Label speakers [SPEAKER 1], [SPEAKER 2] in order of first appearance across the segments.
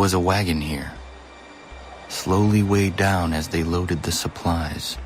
[SPEAKER 1] was a wagon here, slowly weighed down as they loaded the supplies.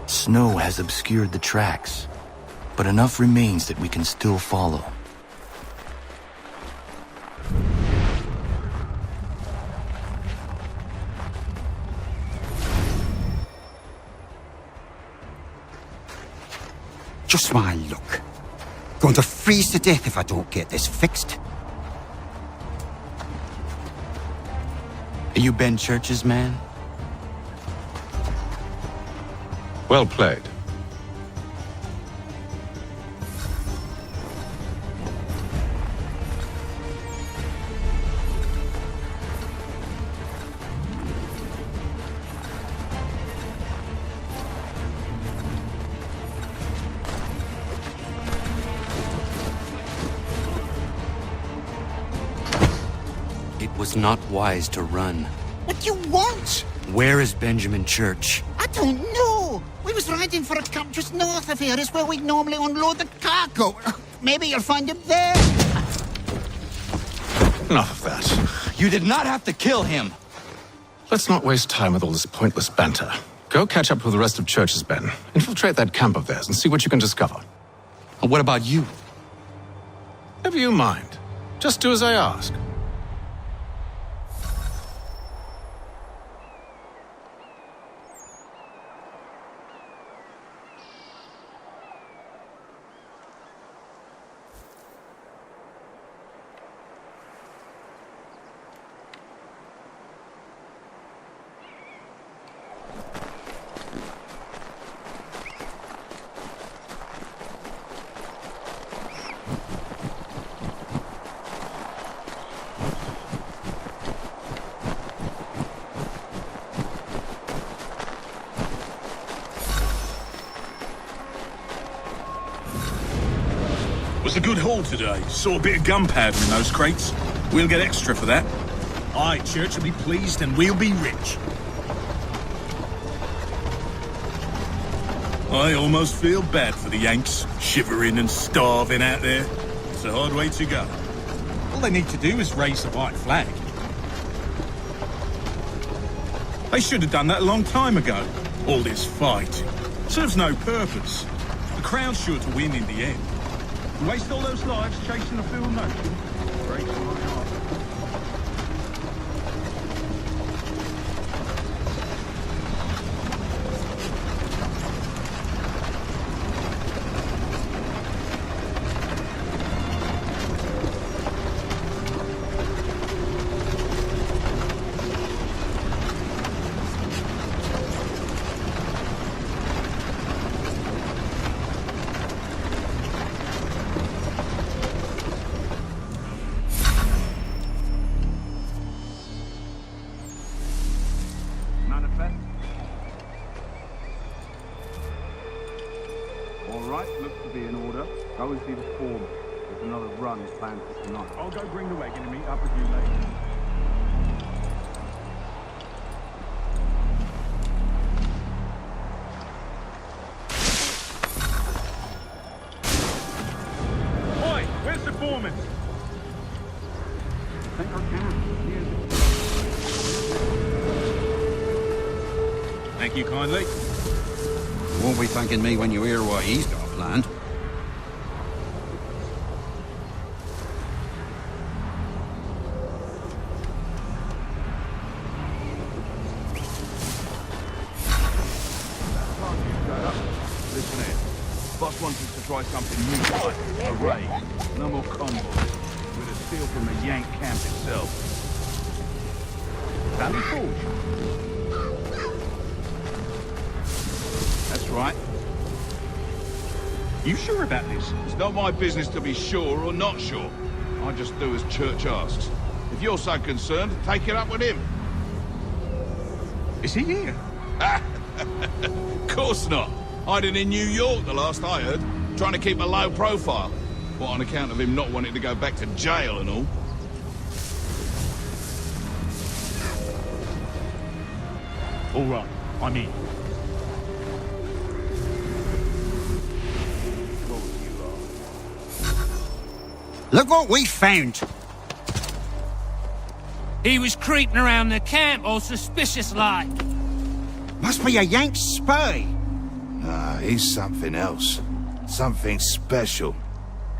[SPEAKER 1] Snow has obscured the tracks, but enough remains that we can still follow.
[SPEAKER 2] Just my luck. Going to freeze to death if I don't get this fixed.
[SPEAKER 1] Are you Ben Church's man?
[SPEAKER 3] Well played.
[SPEAKER 1] It was not wise to run.
[SPEAKER 4] What do you want?
[SPEAKER 1] Where is Benjamin Church?
[SPEAKER 4] I don't know. We was riding for a camp just north of here. It's where we'd normally unload the cargo. Maybe you'll find him there.
[SPEAKER 3] Enough of that.
[SPEAKER 1] You did not have to kill him.
[SPEAKER 3] Let's not waste time with all this pointless banter. Go catch up with the rest of Church's men. Infiltrate that camp of theirs and see what you can discover.
[SPEAKER 1] And what about you?
[SPEAKER 3] Never you mind. Just do as I ask.
[SPEAKER 5] Was a good haul today. Saw a bit of gunpowder in those crates. We'll get extra for that. Aye, Church will be pleased and we'll be rich. I almost feel bad for the Yanks, shivering and starving out there. It's a hard way to go. All they need to do is raise the white flag. They should have done that a long time ago. All this fight serves no purpose. The Crown's sure to win in the end. Waste all those lives chasing a fool notion. Breaks my heart.
[SPEAKER 6] Ryder. Go and see the foreman. There's another run planned for tonight.
[SPEAKER 5] I'll go bring the wagon and meet up with you later. Oi, where's the foreman?
[SPEAKER 6] Take our camp.
[SPEAKER 5] Thank you kindly.
[SPEAKER 2] You won't be thanking me when you hear what he's got planned.
[SPEAKER 6] Listen here. Boss wants us to try something new tonight. A raid. No more convoys. We're to steal from the Yank camp itself. Valley Forge. That's right.
[SPEAKER 5] You sure about this?
[SPEAKER 6] It's not my business to be sure or not sure. I just do as Church asks. If you're so concerned, take it up with him.
[SPEAKER 5] Is he here?
[SPEAKER 6] Of course not. Hiding in New York, the last I heard. Trying to keep a low profile. What, on account of him not wanting to go back to jail and all?
[SPEAKER 5] All right, I'm in.
[SPEAKER 2] Look what we found!
[SPEAKER 7] He was creeping around the camp all suspicious-like.
[SPEAKER 2] Must be a Yank spy.
[SPEAKER 8] Ah, he's something else. Something special.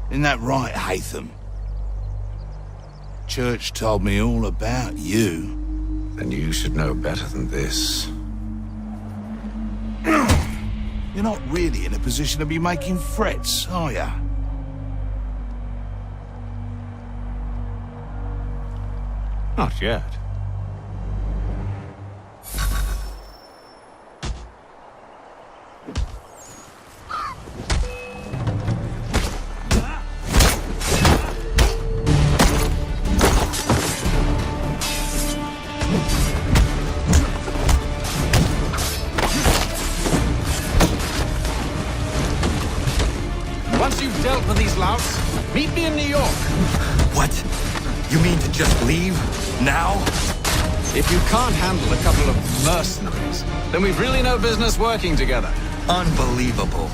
[SPEAKER 8] Isn't that right, Hatham? Church told me all about you.
[SPEAKER 3] Then you should know better than this.
[SPEAKER 8] You're not really in a position to be making threats, are ya?
[SPEAKER 3] Not yet.
[SPEAKER 9] Once you've dealt with these louts, meet me in New York.
[SPEAKER 1] What? You mean to just leave? Now?
[SPEAKER 9] If you can't handle a couple of mercenaries, then we've really no business working together.
[SPEAKER 1] Unbelievable.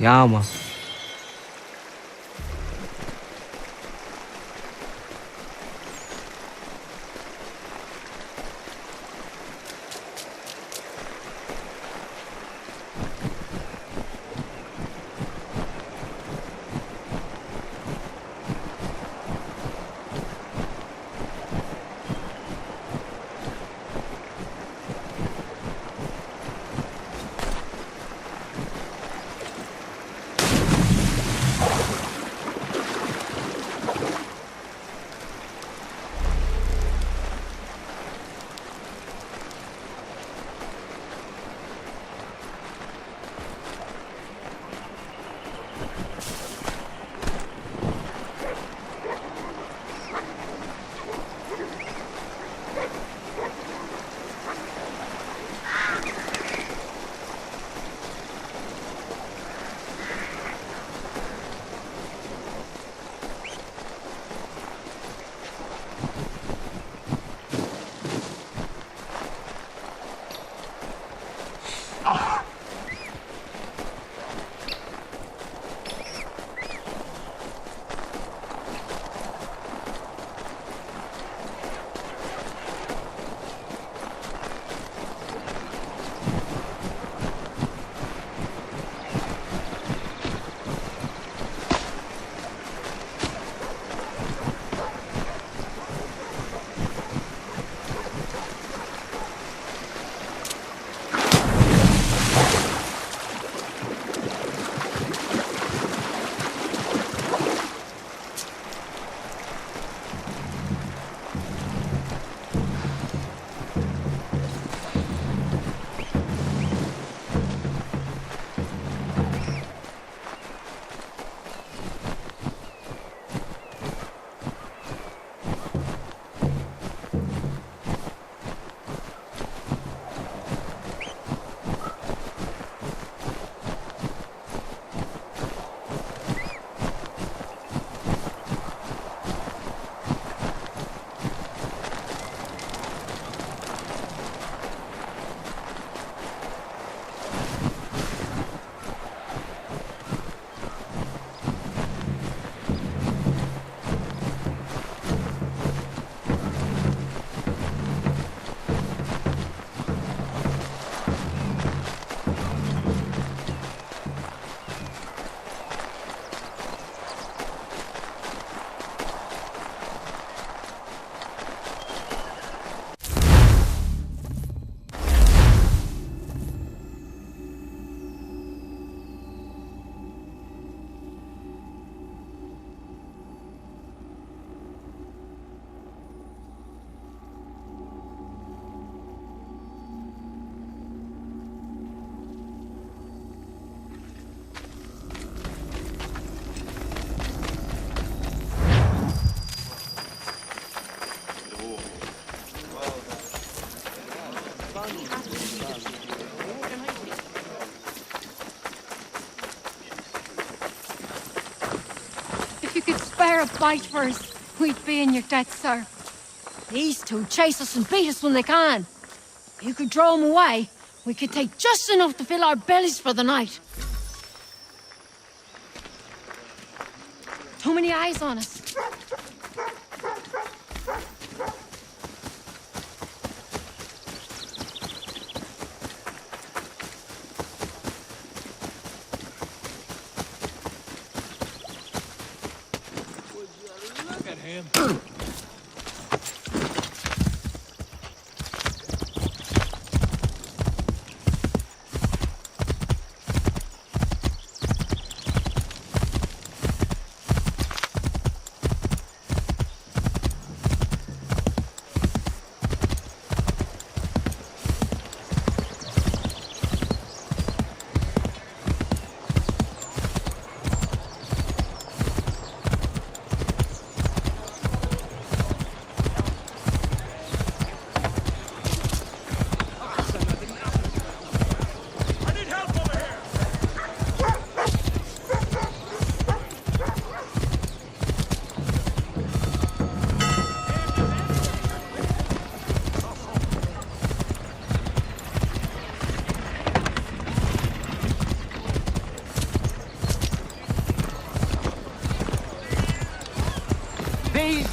[SPEAKER 10] Yeah, man.
[SPEAKER 11] If you could spare a bite for us, we'd be in your debt, sir. These two chase us and beat us when they can. If you could draw them away, we could take just enough to fill our bellies for the night. Too many eyes on us.
[SPEAKER 7] Look at him.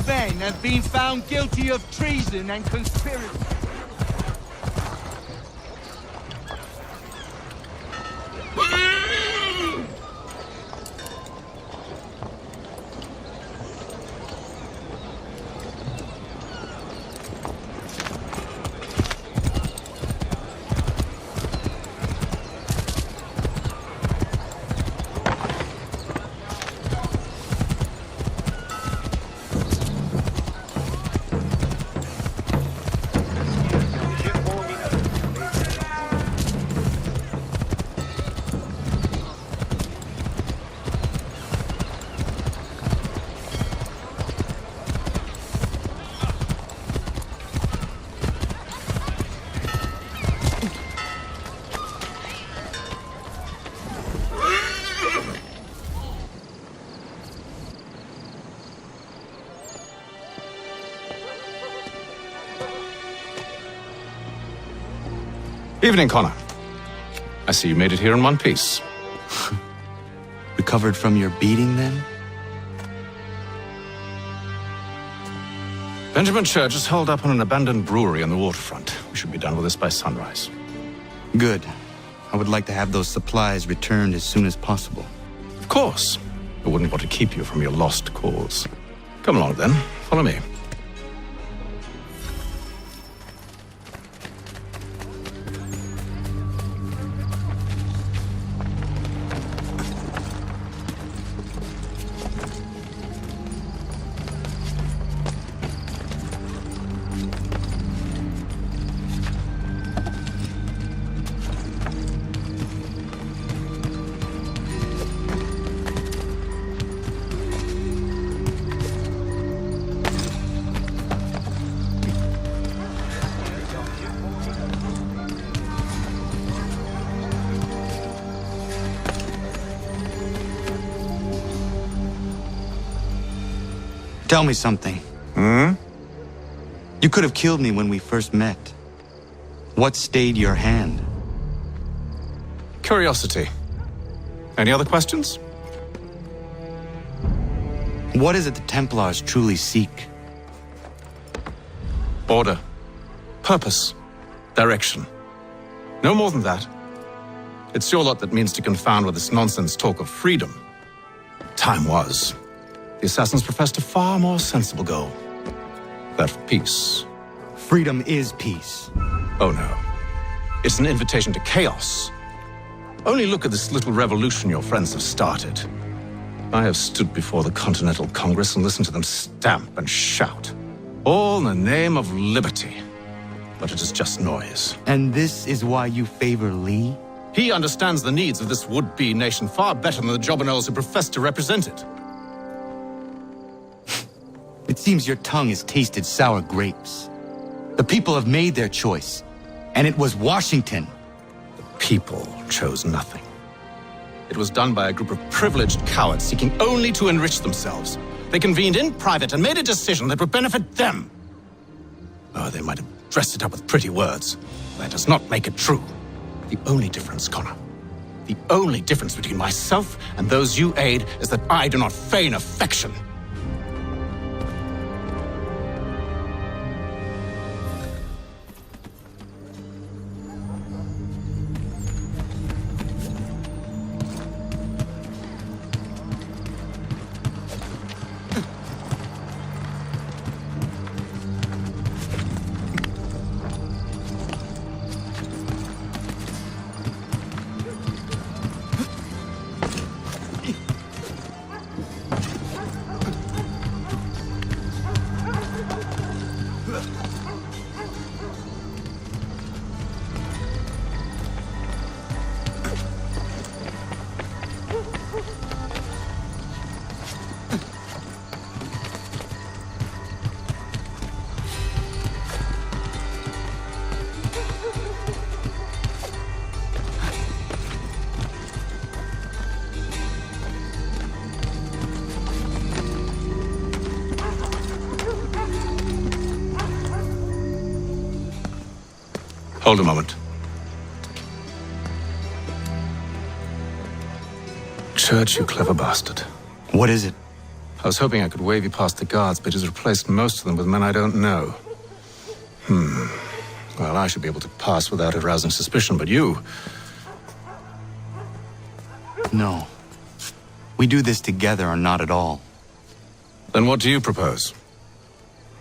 [SPEAKER 10] Ben have been found guilty of treason and conspiracy.
[SPEAKER 3] Evening, Connor. I see you made it here in one piece.
[SPEAKER 1] Recovered from your beating, then?
[SPEAKER 3] Benjamin Church is holed up on an abandoned brewery on the waterfront. We should be done with this by sunrise.
[SPEAKER 1] Good. I would like to have those supplies returned as soon as possible.
[SPEAKER 3] Of course. I wouldn't want to keep you from your lost cause. Come along, then. Follow me.
[SPEAKER 1] Tell me something. You could have killed me when we first met. What stayed your hand?
[SPEAKER 3] Curiosity. Any other questions?
[SPEAKER 1] What is it the Templars truly seek?
[SPEAKER 3] Order. Purpose. Direction. No more than that. It's your lot that means to confound with this nonsense talk of freedom. Time was. The assassins professed a far more sensible goal. That of peace.
[SPEAKER 1] Freedom is peace.
[SPEAKER 3] Oh no. It's an invitation to chaos. Only look at this little revolution your friends have started. I have stood before the Continental Congress and listened to them stamp and shout. All in the name of liberty. But it is just noise.
[SPEAKER 1] And this is why you favor Lee?
[SPEAKER 3] He understands the needs of this would-be nation far better than the jobberknolls who profess to represent it.
[SPEAKER 1] It seems your tongue has tasted sour grapes. The people have made their choice, and it was Washington.
[SPEAKER 3] The people chose nothing. It was done by a group of privileged cowards seeking only to enrich themselves. They convened in private and made a decision that would benefit them. Oh, they might have dressed it up with pretty words. That does not make it true. The only difference, Connor, the only difference between myself and those you aid is that I do not feign affection. Hold a moment. Church, you clever bastard.
[SPEAKER 1] What is it?
[SPEAKER 3] I was hoping I could wave you past the guards, but he's replaced most of them with men I don't know. Well, I should be able to pass without arousing suspicion, but you...
[SPEAKER 1] No. We do this together or not at all.
[SPEAKER 3] Then what do you propose?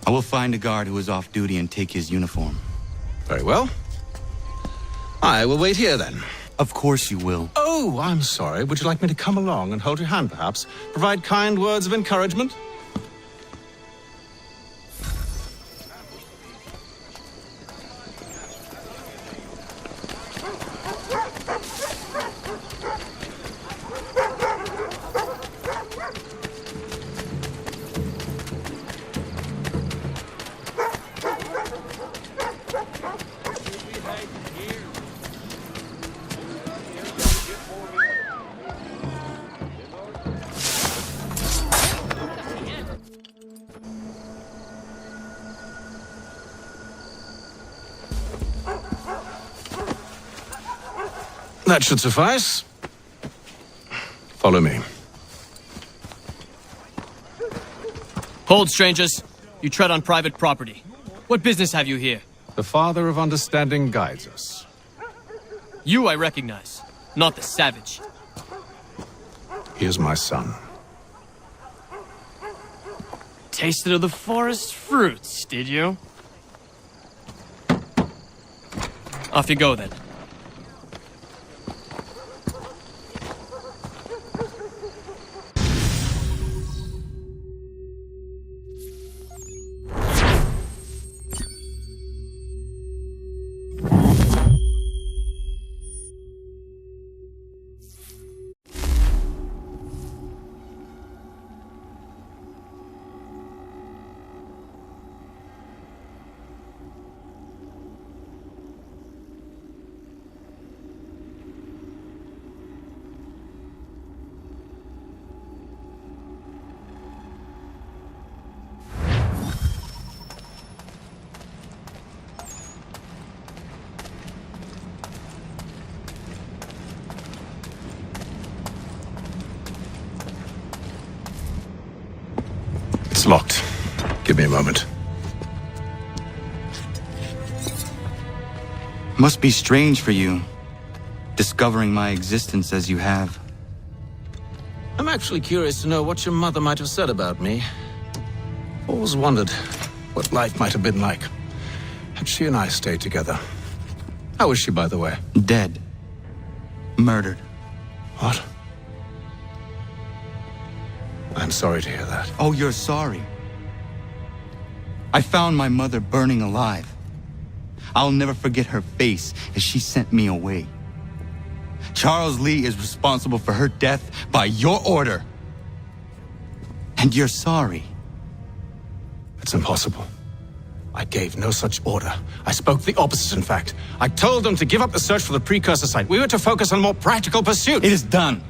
[SPEAKER 1] I will find a guard who is off duty and take his uniform.
[SPEAKER 3] Very well. I will wait here, then.
[SPEAKER 1] Of course you will.
[SPEAKER 3] Oh, I'm sorry. Would you like me to come along and hold your hand, perhaps? Provide kind words of encouragement? That should suffice. Follow me.
[SPEAKER 12] Hold, strangers. You tread on private property. What business have you here?
[SPEAKER 3] The Father of Understanding guides us.
[SPEAKER 12] You I recognize, not the savage.
[SPEAKER 3] He is my son.
[SPEAKER 12] Tasted of the forest fruits, did you? Off you go, then.
[SPEAKER 3] It's locked. Give me a moment.
[SPEAKER 1] Must be strange for you, discovering my existence as you have.
[SPEAKER 3] I'm actually curious to know what your mother might have said about me. Always wondered what life might have been like had she and I stayed together. How is she, by the way?
[SPEAKER 1] Dead. Murdered.
[SPEAKER 3] What? I'm sorry to hear that.
[SPEAKER 1] Oh, you're sorry. I found my mother burning alive. I'll never forget her face as she sent me away. Charles Lee is responsible for her death by your order. And you're sorry.
[SPEAKER 3] It's impossible. I gave no such order. I spoke the opposite, in fact. I told them to give up the search for the precursor site. We were to focus on more practical pursuits.
[SPEAKER 1] It is done,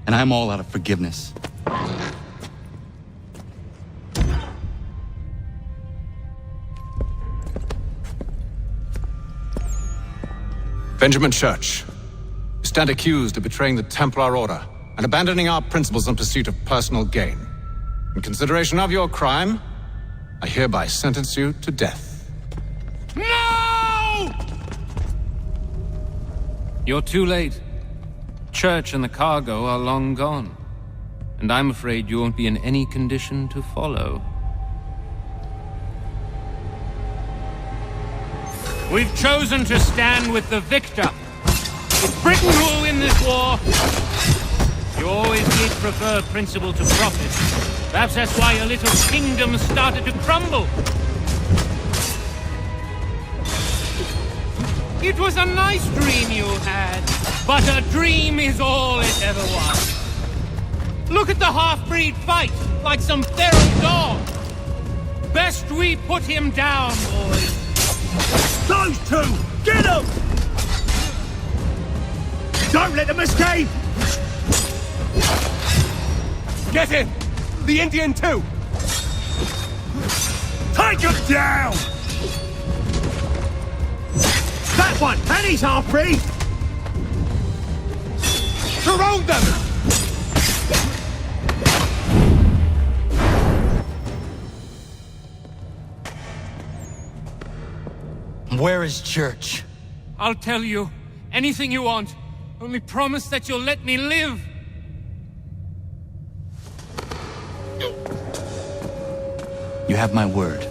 [SPEAKER 1] and I'm all out of forgiveness.
[SPEAKER 3] Benjamin Church, you stand accused of betraying the Templar Order and abandoning our principles in pursuit of personal gain. In consideration of your crime, I hereby sentence you to death.
[SPEAKER 7] No! You're too late. Church and the cargo are long gone. And I'm afraid you won't be in any condition to follow. We've chosen to stand with the victor. It's Britain who will win this war. You always did prefer principle to profit. Perhaps that's why your little kingdom started to crumble. It was a nice dream you had, but a dream is all it ever was. Look at the half-breed fight, like some feral dog. Best we put him down, boys.
[SPEAKER 10] Those two! Get them! Don't let them escape! Get him! The Indian too! Take him down! That one! And he's half-breed! Surround them!
[SPEAKER 1] Where is Church?
[SPEAKER 7] I'll tell you. Anything you want. Only promise that you'll let me live.
[SPEAKER 1] You have my word.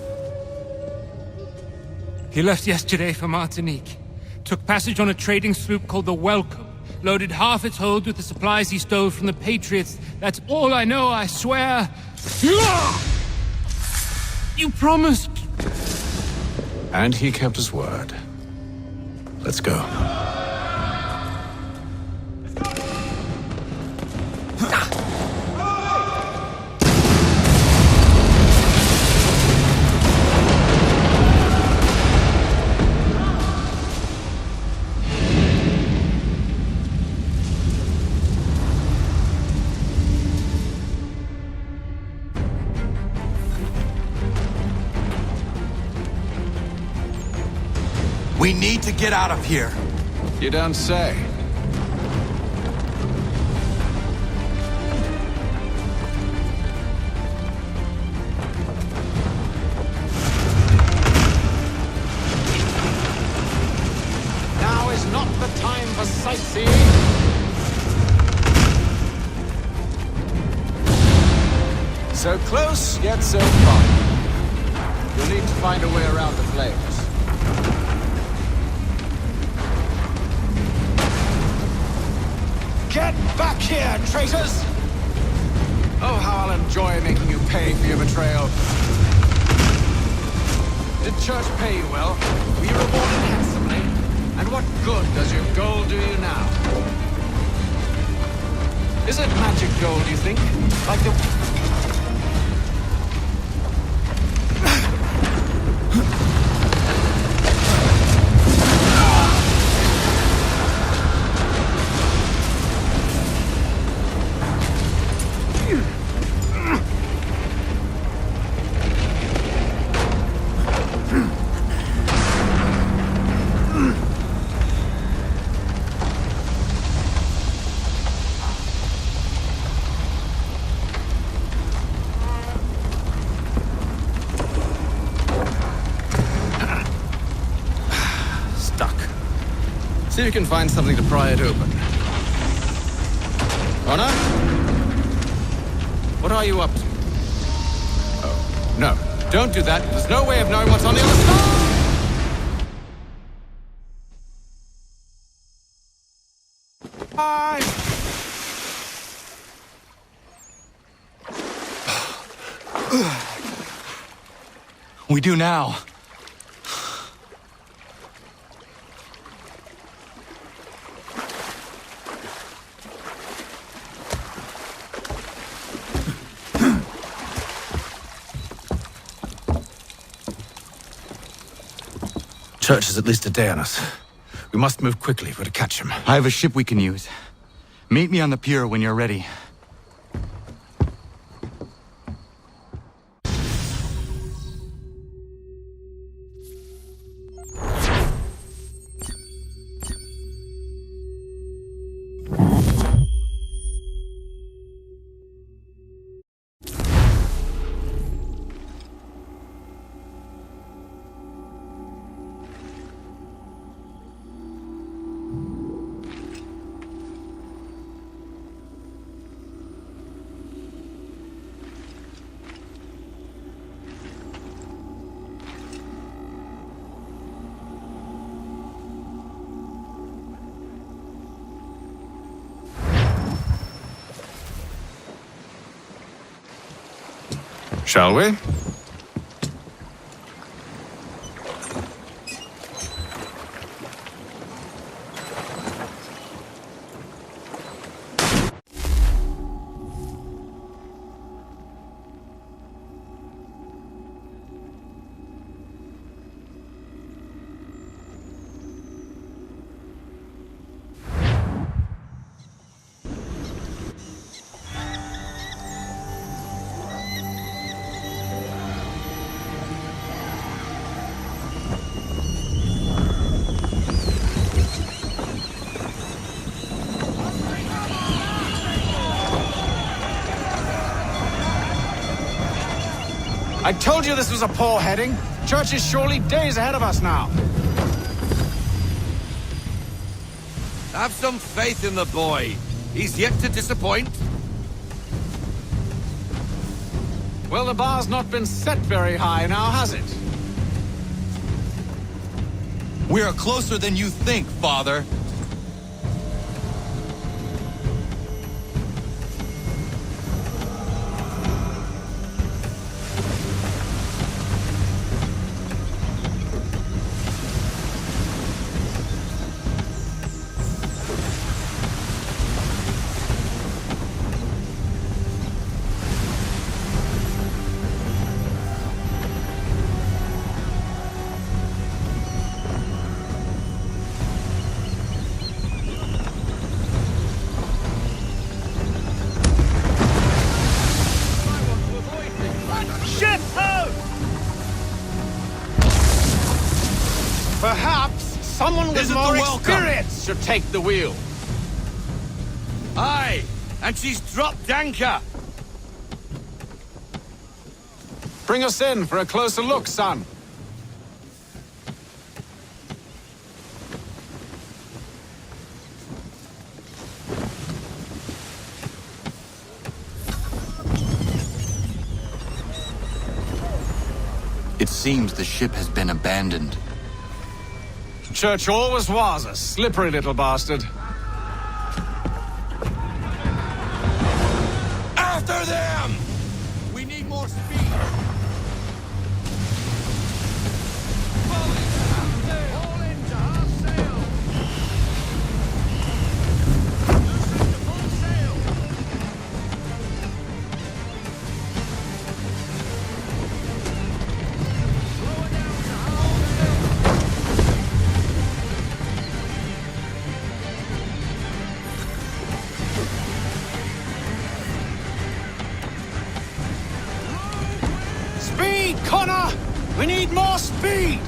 [SPEAKER 7] He left yesterday for Martinique. Took passage on a trading sloop called the Welcome. Loaded half its hold with the supplies he stole from the Patriots. That's all I know, I swear. You promised.
[SPEAKER 3] And he kept his word. Let's go.
[SPEAKER 1] We need to get out of here.
[SPEAKER 3] You don't say.
[SPEAKER 9] Now is not the time for sightseeing.
[SPEAKER 3] So close, yet so far. You'll need to find a way around the flames. Get back here, traitors! Oh, how I'll enjoy making you pay for your betrayal. Did Church pay you well? Were you rewarded handsomely? And what good does your gold do you now? Is it magic gold, you think? Like the... See if you can find something to pry it open. Honor? What are you up to? Oh, no. Don't do that. There's no way of knowing what's on the other side! Bye!
[SPEAKER 1] We do now.
[SPEAKER 3] Church is at least a day on us. We must move quickly if we're to catch him.
[SPEAKER 1] I have a ship we can use. Meet me on the pier when you're ready.
[SPEAKER 3] Shall we? I told you this was a poor heading. Church is surely days ahead of us now.
[SPEAKER 10] Have some faith in the boy. He's yet to disappoint.
[SPEAKER 9] Well, the bar's not been set very high now, has it?
[SPEAKER 1] We are closer than you think, Father.
[SPEAKER 9] Perhaps someone with more experience should take the wheel.
[SPEAKER 10] Aye, and she's dropped anchor.
[SPEAKER 9] Bring us in for a closer look, son.
[SPEAKER 1] It seems the ship has been abandoned.
[SPEAKER 9] Church always was a slippery little bastard.
[SPEAKER 10] After them! We need more speed.
[SPEAKER 9] Speed, Connor! We need more speed!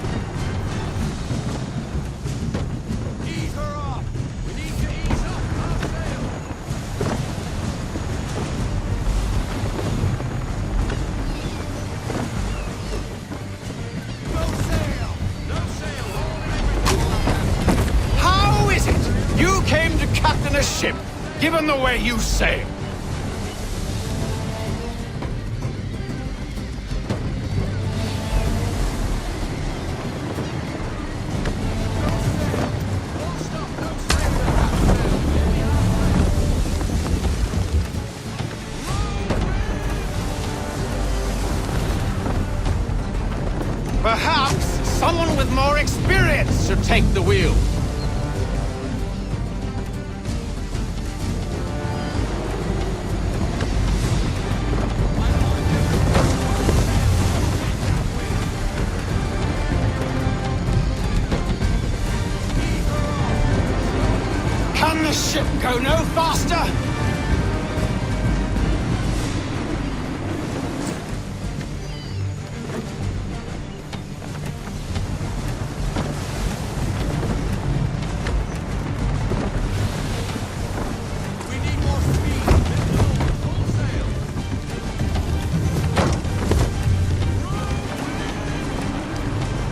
[SPEAKER 10] Ease her up! We need to ease up our sail! No sail! No sail!
[SPEAKER 9] How is it you came to captain a ship, given the way you sail? Perhaps someone with more experience should take the wheel. Can the ship go no faster?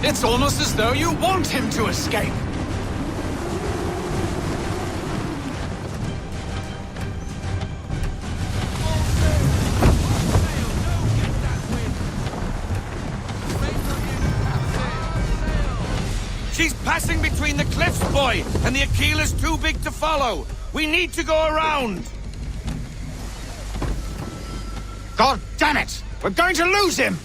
[SPEAKER 9] It's almost as though you want him to escape.
[SPEAKER 10] She's passing between the cliffs, boy, and the Aquila's too big to follow. We need to go around.
[SPEAKER 9] God damn it! We're going to lose him!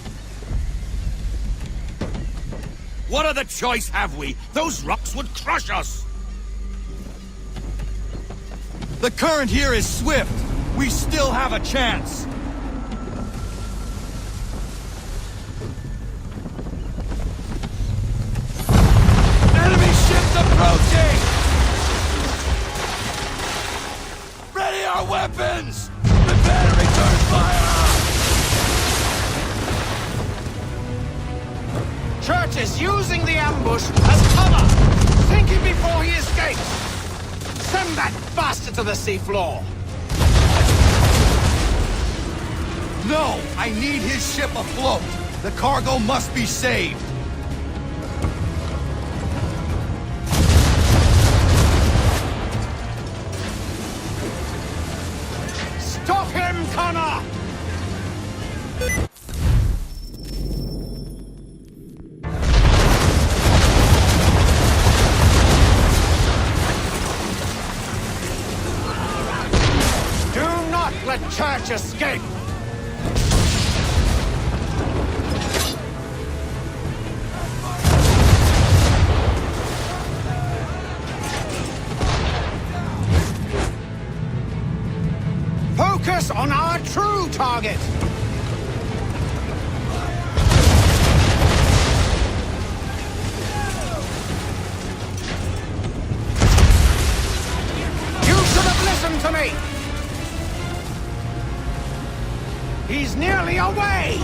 [SPEAKER 10] What other choice have we? Those rocks would crush us.
[SPEAKER 1] The current here is swift. We still have a chance.
[SPEAKER 10] Enemy ships approaching! Ready our weapons! Prepare to return fire!
[SPEAKER 9] Church is using the ambush as cover, thinking before he escapes. Send that bastard to the seafloor.
[SPEAKER 1] No, I need his ship afloat. The cargo must be saved.
[SPEAKER 9] Stop him, Connor! Do not let Church escape! Focus on our true target! You should have listened to me! He's nearly away!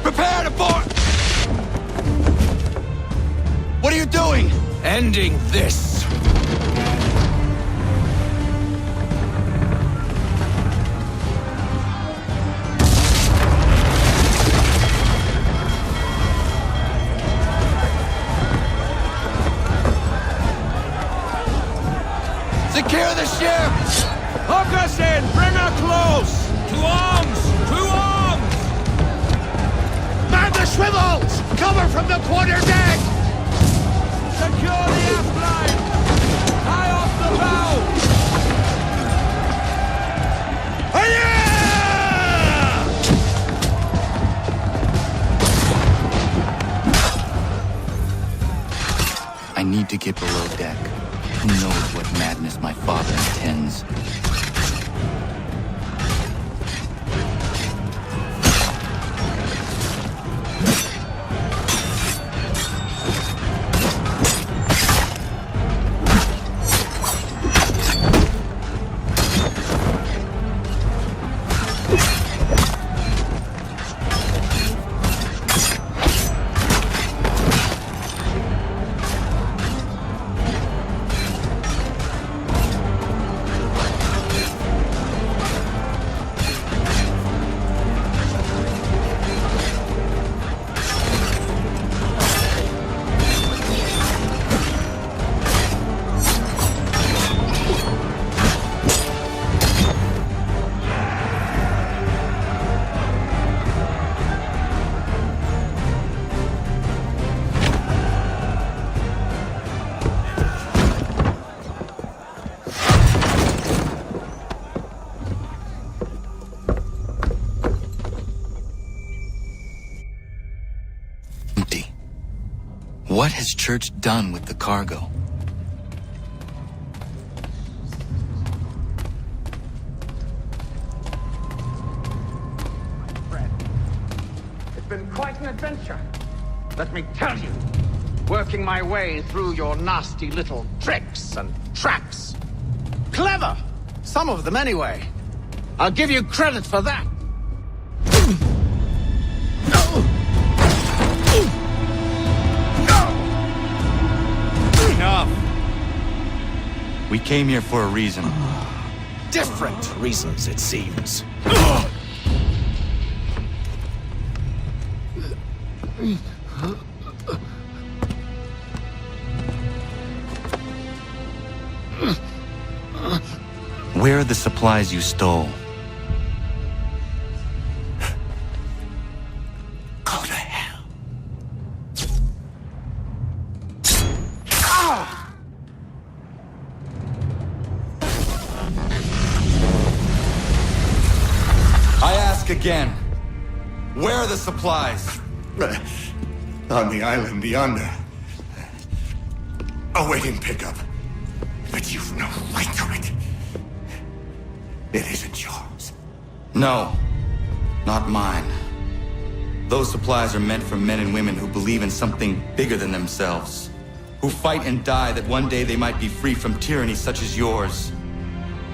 [SPEAKER 1] Prepare to board! What are you doing?
[SPEAKER 10] Ending this.
[SPEAKER 1] Secure the ship!
[SPEAKER 10] Hook us in! Bring her close!
[SPEAKER 9] To arms! To arms! Man the swivels! Cover from the quarter deck!
[SPEAKER 10] Secure the aft line! Tie off the bow!
[SPEAKER 1] I need to get below deck. Who knows what madness my father intends? What has Church done with the cargo?
[SPEAKER 9] It's been quite an adventure. Let me tell you. Working my way through your nasty little tricks and traps. Clever! Some of them anyway. I'll give you credit for that.
[SPEAKER 1] Enough! We came here for a reason.
[SPEAKER 3] Different reasons, it seems.
[SPEAKER 1] Where are the supplies you stole?
[SPEAKER 2] Go to hell.
[SPEAKER 1] I ask again. Where are the supplies?
[SPEAKER 2] On the island yonder. Awaiting pickup. But you've no right to it. It isn't yours.
[SPEAKER 1] No, not mine. Those supplies are meant for men and women who believe in something bigger than themselves, who fight and die that one day they might be free from tyranny such as yours.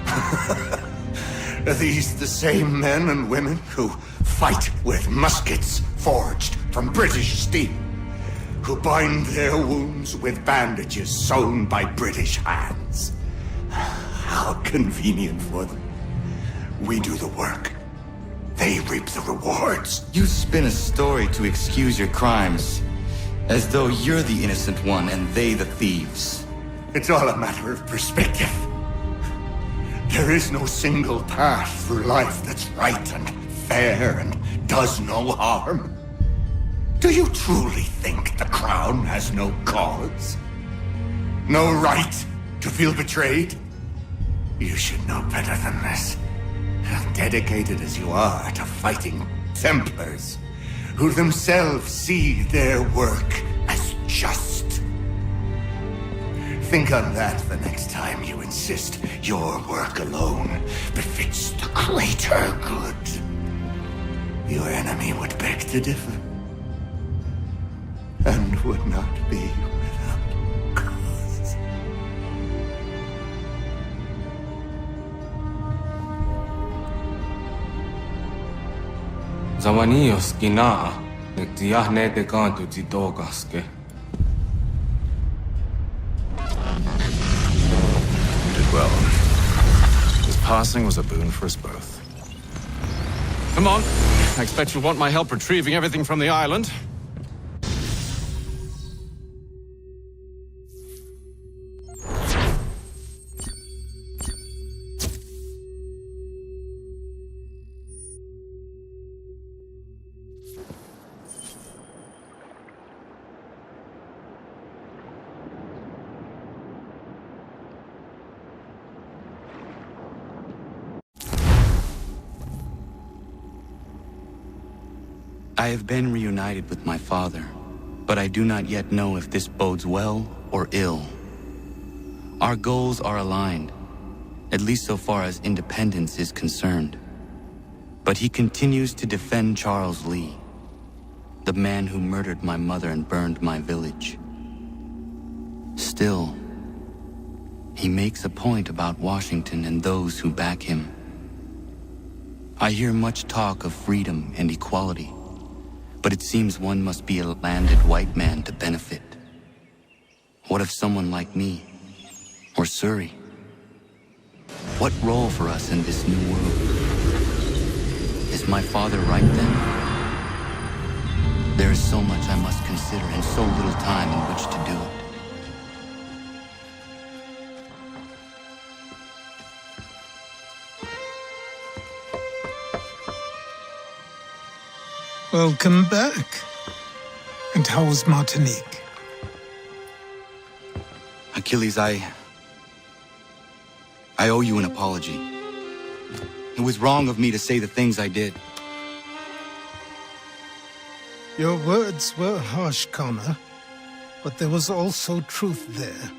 [SPEAKER 2] Are these the same men and women who fight with muskets forged from British steel? Who bind their wounds with bandages sewn by British hands? How convenient for them. We do the work. They reap the rewards.
[SPEAKER 1] You spin a story to excuse your crimes, as though you're the innocent one and they the thieves.
[SPEAKER 2] It's all a matter of perspective. There is no single path through life that's right and fair and does no harm. Do you truly think the Crown has no cause? No right to feel betrayed? You should know better than this. Dedicated as you are to fighting Templars, who themselves see their work as just. Think on that the next time you insist your work alone befits the greater good. Your enemy would beg to differ, and would not be without cause.
[SPEAKER 13] Zawanios kinaa, nektiahne te kantu titokaske.
[SPEAKER 3] You did well. His passing was a boon for us both. Come on. I expect you'll want my help retrieving everything from the island.
[SPEAKER 1] I have been reunited with my father, but I do not yet know if this bodes well or ill. Our goals are aligned, at least so far as independence is concerned. But he continues to defend Charles Lee, the man who murdered my mother and burned my village. Still, he makes a point about Washington and those who back him. I hear much talk of freedom and equality, but it seems one must be a landed white man to benefit. What of someone like me, or Surrey? What role for us in this new world? Is my father right then? There is so much I must consider and so little time in which to do it.
[SPEAKER 14] Welcome back. And how was Martinique?
[SPEAKER 1] Achilles, I owe you an apology. It was wrong of me to say the things I did.
[SPEAKER 14] Your words were harsh, Connor. but there was also truth there.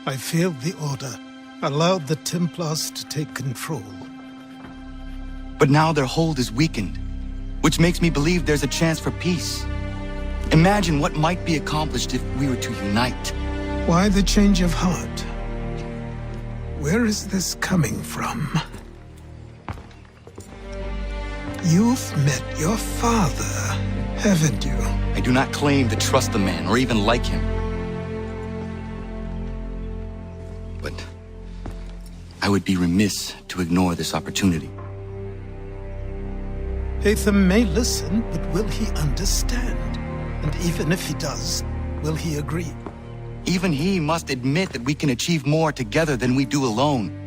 [SPEAKER 14] I failed the Order, allowed the Templars to take control.
[SPEAKER 1] But now their hold is weakened, which makes me believe there's a chance for peace. Imagine what might be accomplished if we were to unite.
[SPEAKER 14] Why the change of heart? Where is this coming from? You've met your father, haven't you?
[SPEAKER 1] I do not claim to trust the man or even like him. But I would be remiss to ignore this opportunity.
[SPEAKER 14] Hatham may listen, but will he understand? And even if he does, will he agree?
[SPEAKER 1] Even he must admit that we can achieve more together than we do alone.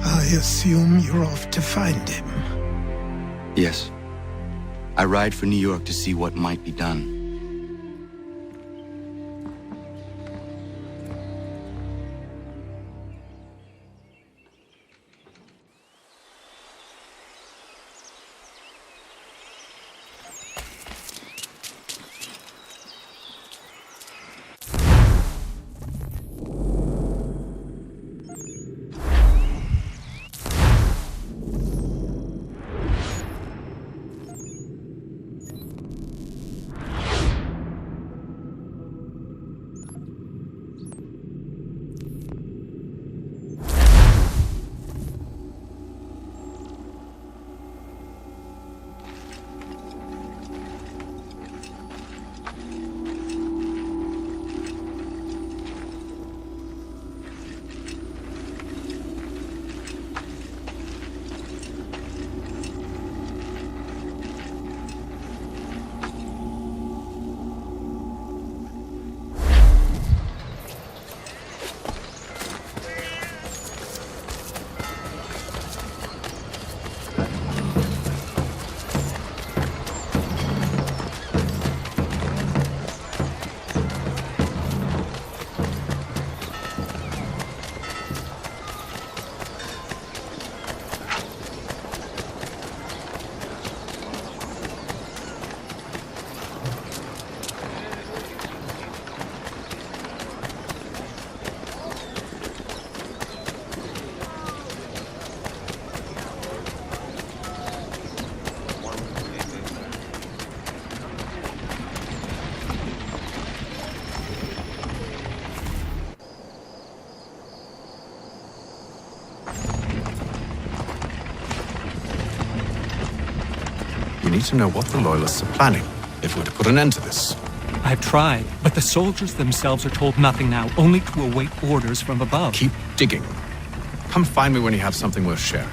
[SPEAKER 14] I assume you're off to find him.
[SPEAKER 1] Yes. I ride for New York to see what might be done.
[SPEAKER 3] We need to know what the Loyalists are planning if we're to put an end to this.
[SPEAKER 15] I've tried, but the soldiers themselves are told nothing now, only to await orders from above.
[SPEAKER 3] Keep digging. Come find me when you have something worth sharing.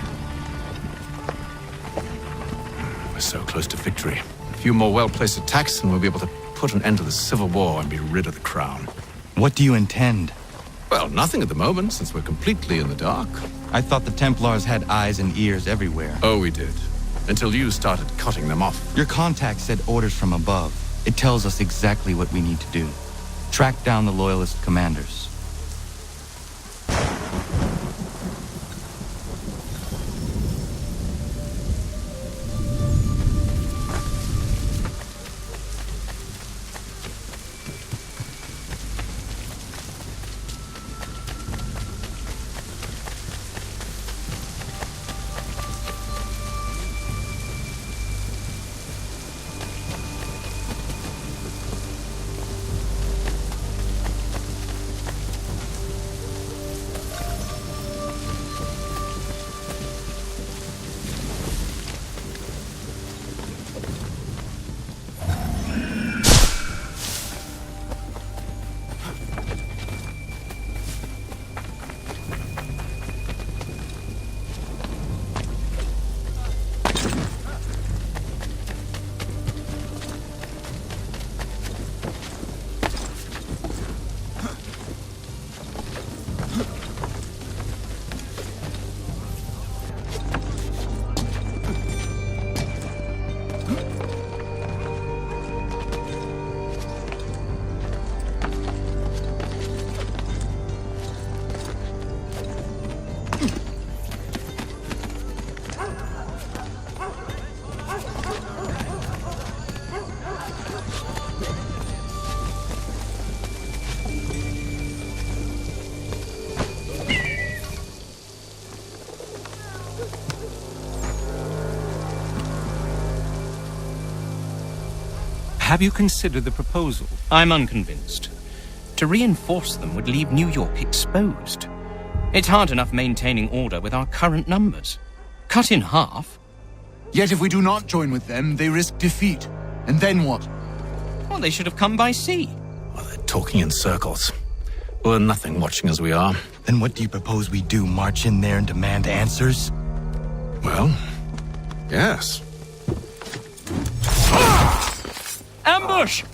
[SPEAKER 3] We're so close to victory. A few more well-placed attacks and we'll be able to put an end to the Civil War and be rid of the Crown.
[SPEAKER 1] What do you intend?
[SPEAKER 3] Well, nothing at the moment, since we're completely in the dark.
[SPEAKER 1] I thought the Templars had eyes and ears everywhere.
[SPEAKER 3] Oh, we did. Until you started cutting them off.
[SPEAKER 1] Your contact said orders from above. It tells us exactly what we need to do. Track down the Loyalist commanders.
[SPEAKER 15] Have you considered the proposal?
[SPEAKER 16] I'm unconvinced. To reinforce them would leave New York exposed. It's hard enough maintaining order with our current numbers. Cut in half.
[SPEAKER 17] Yet if we do not join with them, they risk defeat. And then what?
[SPEAKER 16] Well, they should have come by sea.
[SPEAKER 3] Well, they're talking in circles. We're nothing watching as we are.
[SPEAKER 1] Then what do you propose we do? March in there and demand answers?
[SPEAKER 3] Well, yes.
[SPEAKER 16] Ambush!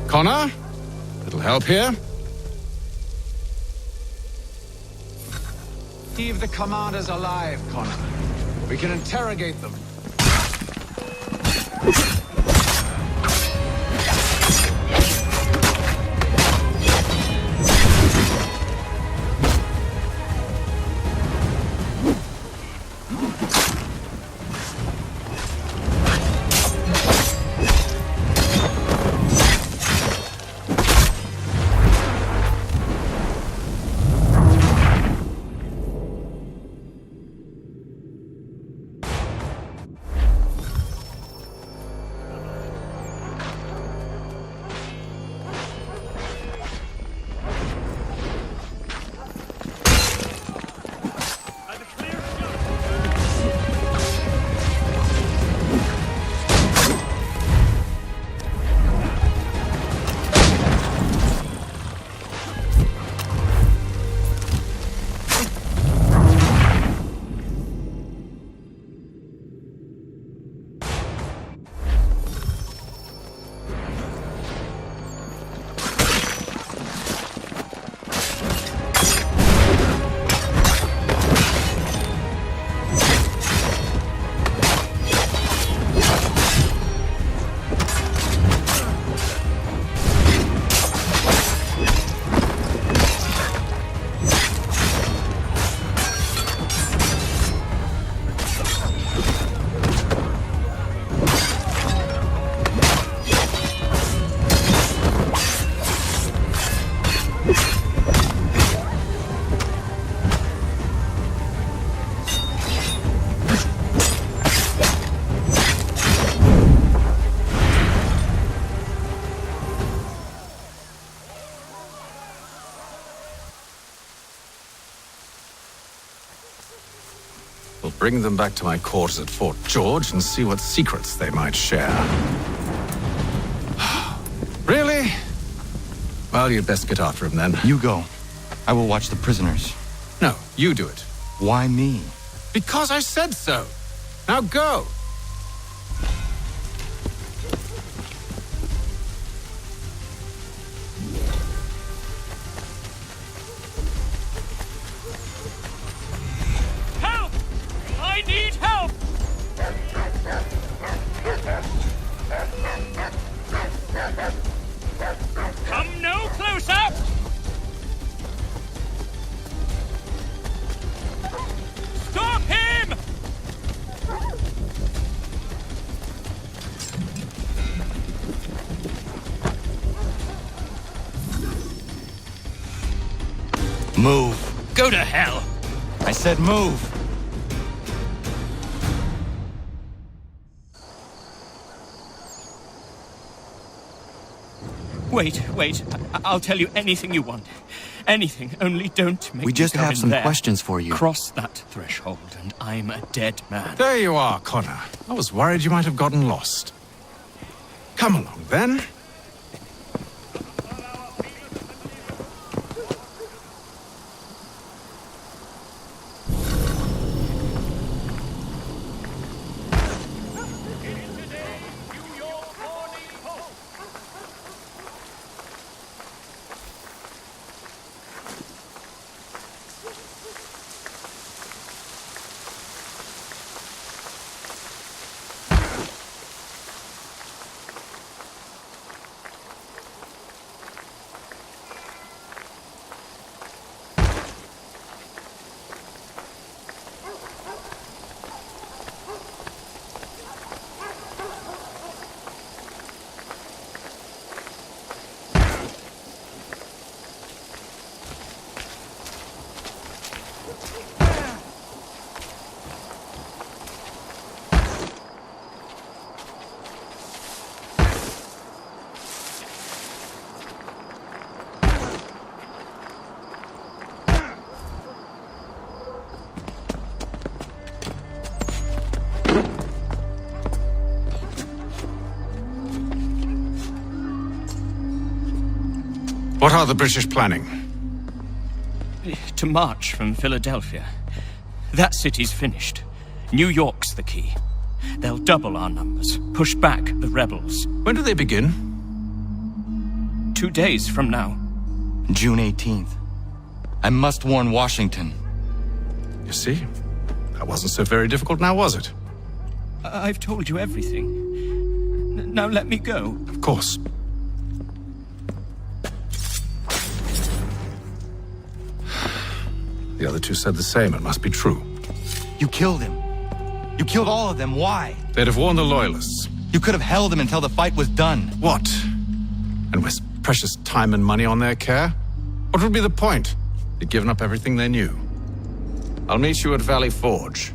[SPEAKER 3] Connor? Little help here?
[SPEAKER 10] Leave the commanders alive, Connor. We can interrogate them.
[SPEAKER 3] We'll bring them back to my quarters at Fort George and see what secrets they might share. Really? Well, you'd best get after him then.
[SPEAKER 1] You go. I will watch the prisoners.
[SPEAKER 3] No, you do it.
[SPEAKER 1] Why me?
[SPEAKER 3] Because I said so. Now go.
[SPEAKER 7] Help! I need help! Come no closer! Stop him!
[SPEAKER 1] Move.
[SPEAKER 16] Go to hell!
[SPEAKER 1] I said move.
[SPEAKER 16] Wait. I'll tell you anything you want. Anything, only don't make
[SPEAKER 1] We
[SPEAKER 16] me
[SPEAKER 1] just
[SPEAKER 16] go
[SPEAKER 1] have
[SPEAKER 16] in
[SPEAKER 1] some
[SPEAKER 16] there.
[SPEAKER 1] questions for you.
[SPEAKER 16] Cross that threshold, and I'm a dead man.
[SPEAKER 3] There you are, Connor. I was worried you might have gotten lost. Come along, then. What are the British planning?
[SPEAKER 16] To march from Philadelphia. That city's finished. New York's the key. They'll double our numbers, push back the rebels.
[SPEAKER 3] When do they begin?
[SPEAKER 16] 2 days from now.
[SPEAKER 1] June 18th. I must warn Washington.
[SPEAKER 3] You see? That wasn't so very difficult now, was it?
[SPEAKER 16] I've told you everything. Now let me go.
[SPEAKER 3] Of course. The other two said the same. It must be true.
[SPEAKER 1] You killed him. You killed all of them. Why?
[SPEAKER 3] They'd have warned the Loyalists.
[SPEAKER 1] You could have held them until the fight was done.
[SPEAKER 3] What? And waste precious time and money on their care? What would be the point? They'd given up everything they knew. I'll meet you at Valley Forge.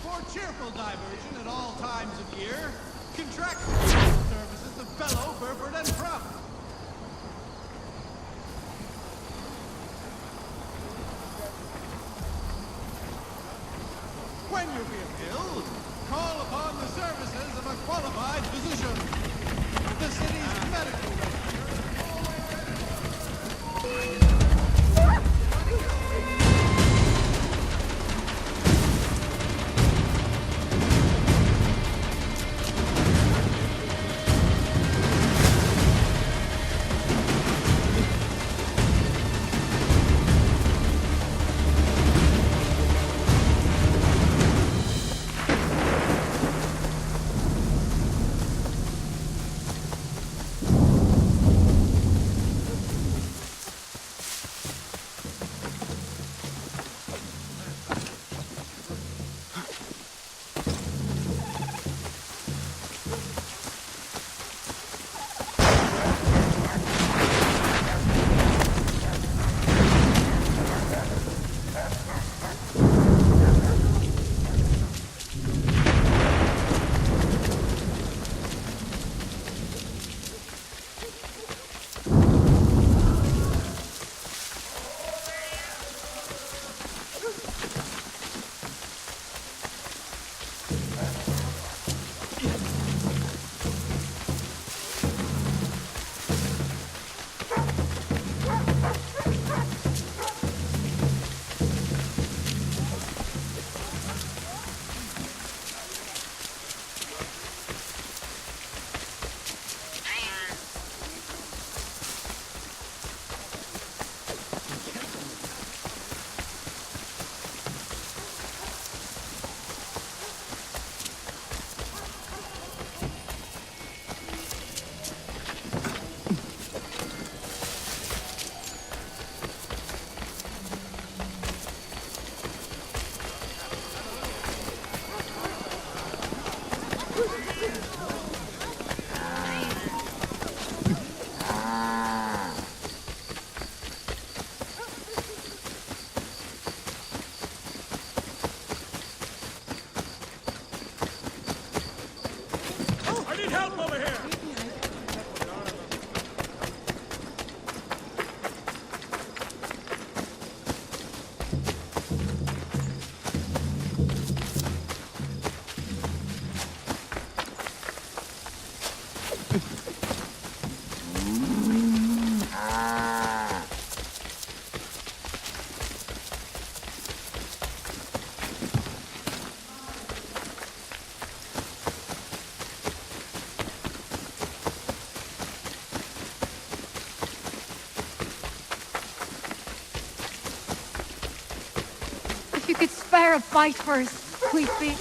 [SPEAKER 18] For cheerful diversion at all times of year, contract services of Bellow, Burford, and Crump. When you feel ill, call upon the services of a qualified physician. The city's medical
[SPEAKER 11] If you could spare a bite for us, we'd be...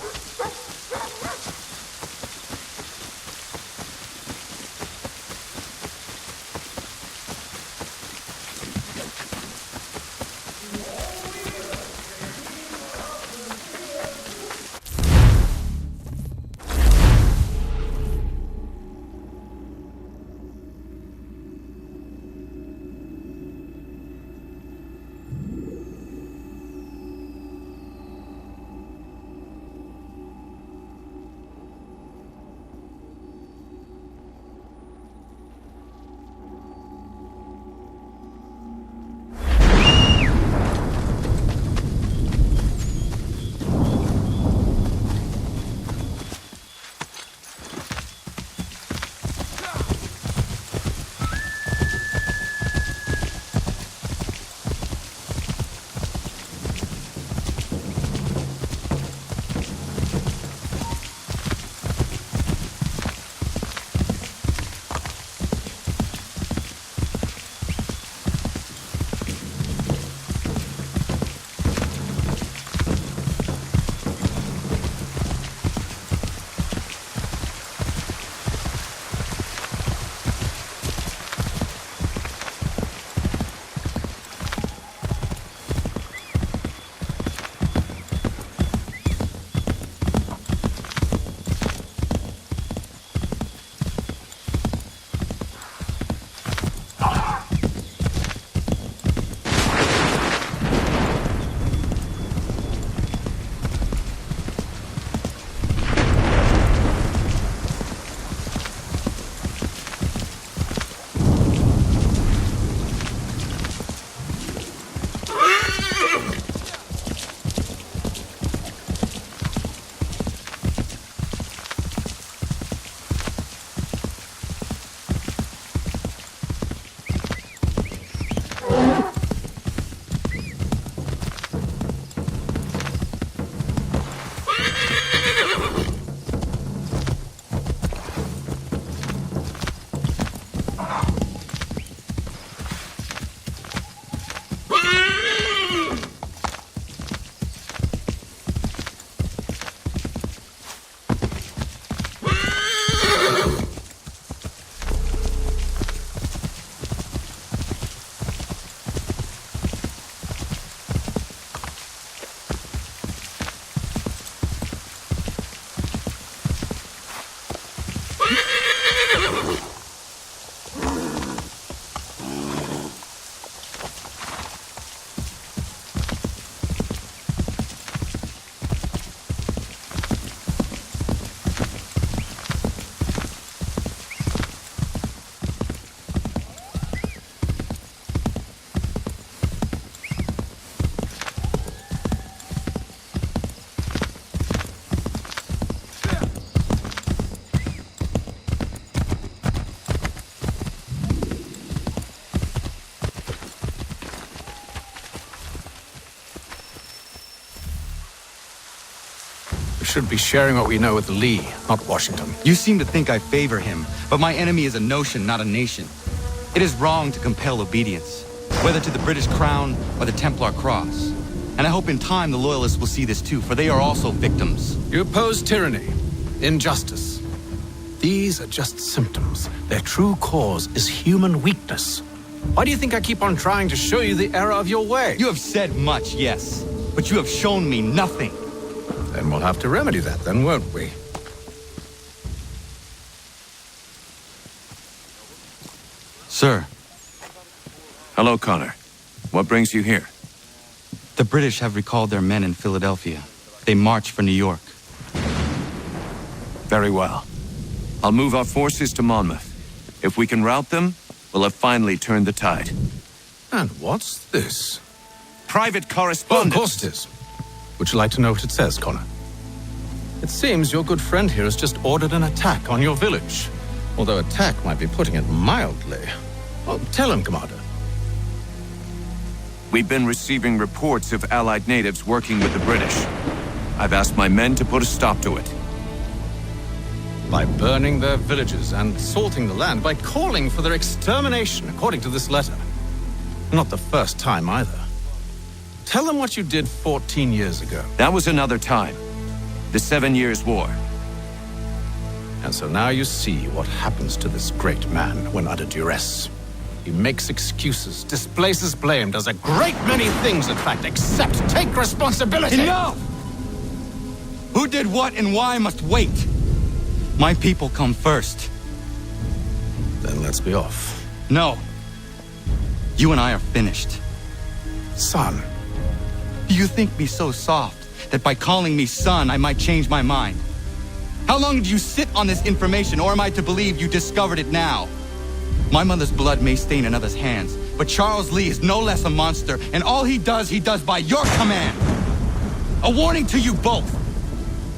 [SPEAKER 3] should be sharing what we know with Lee, not Washington.
[SPEAKER 1] You seem to think I favor him, but my enemy is a notion, not a nation. It is wrong to compel obedience, whether to the British Crown or the Templar Cross. And I hope in time the Loyalists will see this too, for they are also victims.
[SPEAKER 3] You oppose tyranny, injustice. These are just symptoms. Their true cause is human weakness. Why do you think I keep on trying to show you the error of your way?
[SPEAKER 1] You have said much, yes, but you have shown me nothing.
[SPEAKER 3] Then we'll have to remedy that, then, won't we?
[SPEAKER 1] Sir.
[SPEAKER 19] Hello, Connor. What brings you here?
[SPEAKER 1] The British have recalled their men in Philadelphia. They march for New York.
[SPEAKER 19] Very well. I'll move our forces to Monmouth. If we can rout them, we'll have finally turned the tide.
[SPEAKER 3] And what's this?
[SPEAKER 19] Private correspondence.
[SPEAKER 3] Oh, of course it is. Would you like to know what it says, Connor? It seems your good friend here has just ordered an attack on your village. Although attack might be putting it mildly. Well, tell him, Commander.
[SPEAKER 19] We've been receiving reports of Allied natives working with the British. I've asked my men to put a stop to it.
[SPEAKER 3] By burning their villages and salting the land, by calling for their extermination, according to this letter. Not the first time, either. Tell them what you did 14 years ago.
[SPEAKER 19] That was another time. The 7 Years' War.
[SPEAKER 3] And so now you see what happens to this great man when under duress. He makes excuses, displaces blame, does a great many things, in fact, except take responsibility.
[SPEAKER 1] Enough! Who did what and why must wait. My people come first.
[SPEAKER 3] Then let's be off.
[SPEAKER 1] No. You and I are finished.
[SPEAKER 3] Son.
[SPEAKER 1] Do you think me so soft that by calling me son, I might change my mind? How long did you sit on this information, or am I to believe you discovered it now? My mother's blood may stain another's hands, but Charles Lee is no less a monster, and all he does by your command. A warning to you both.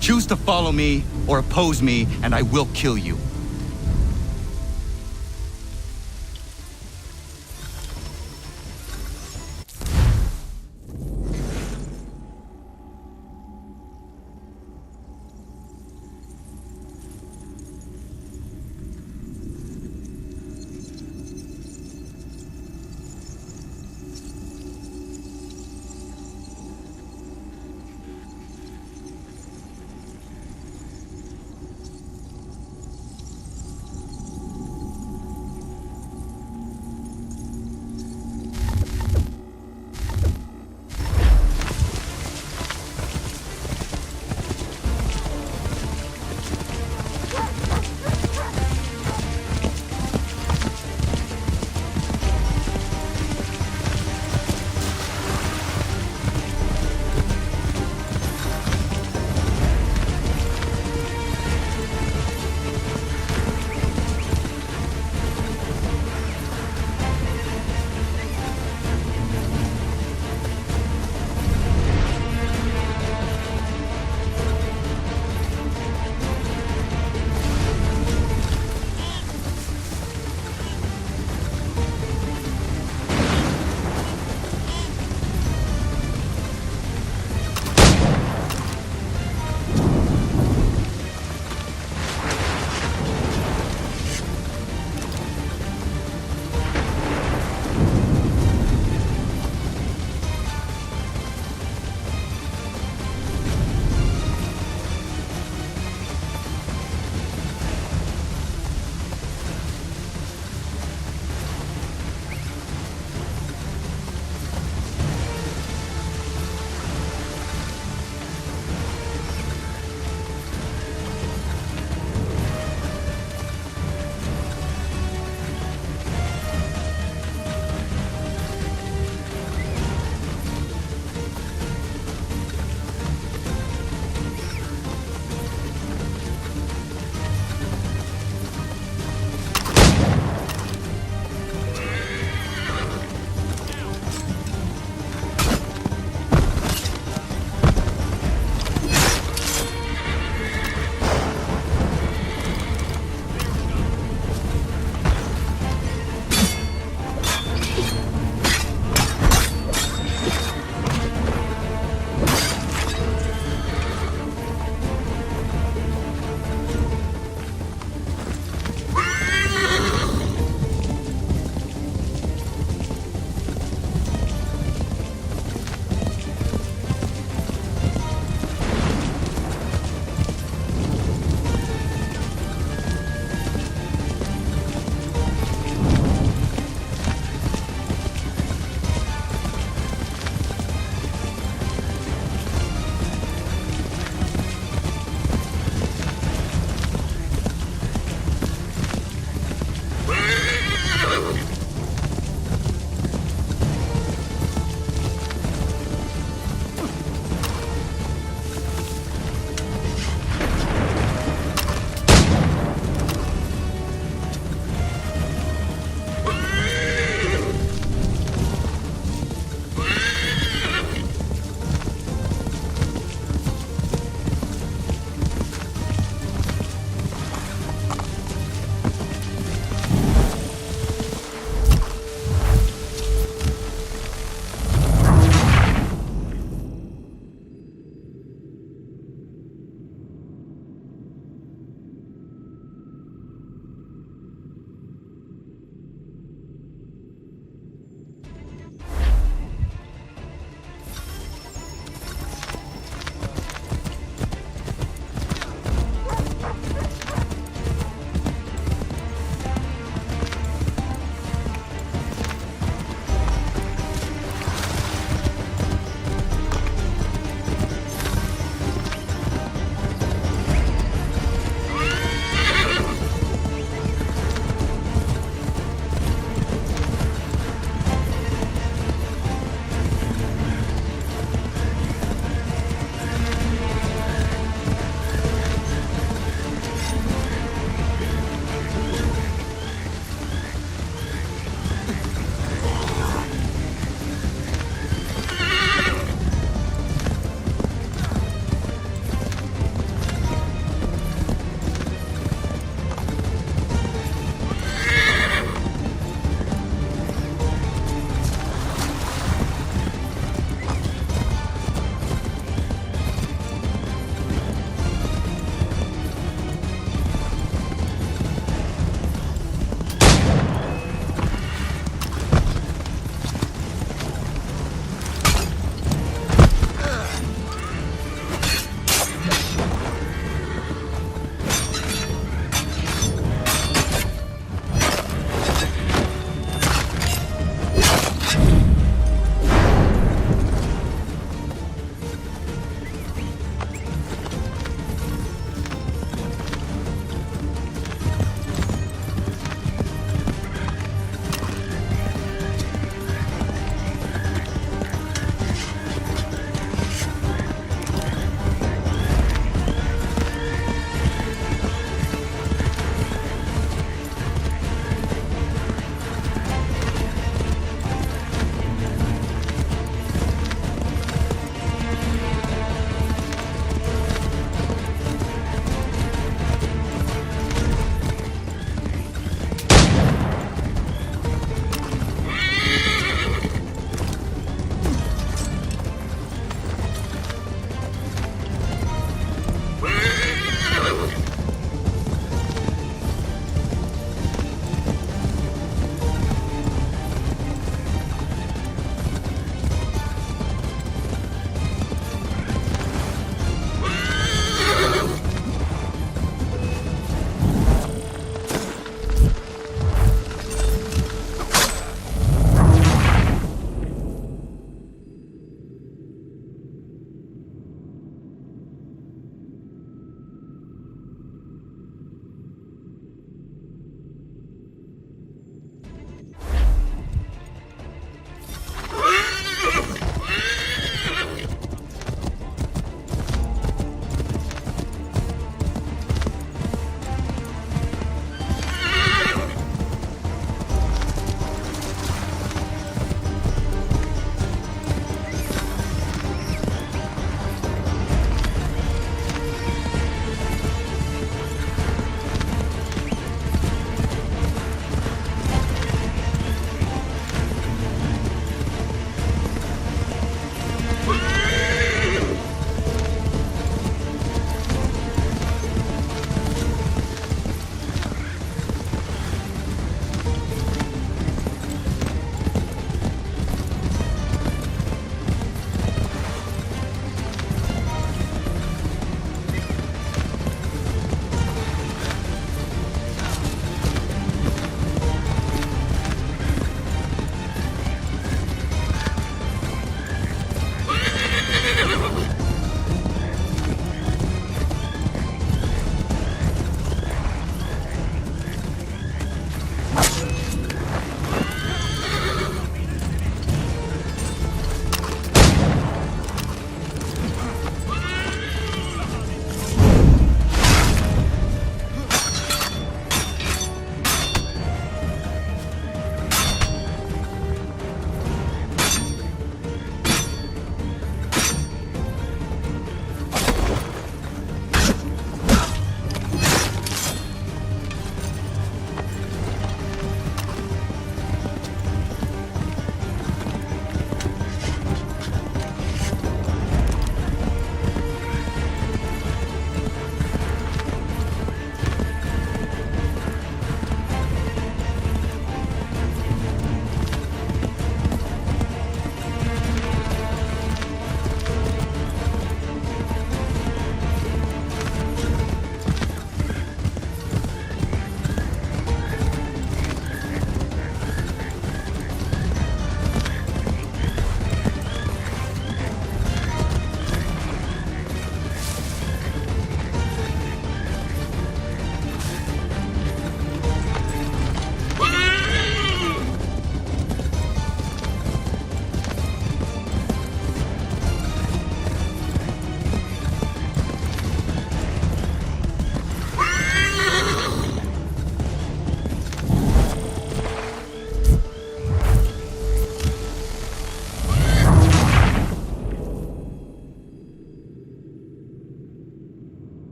[SPEAKER 1] Choose to follow me or oppose me, and I will kill you.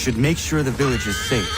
[SPEAKER 1] should make sure the village is safe.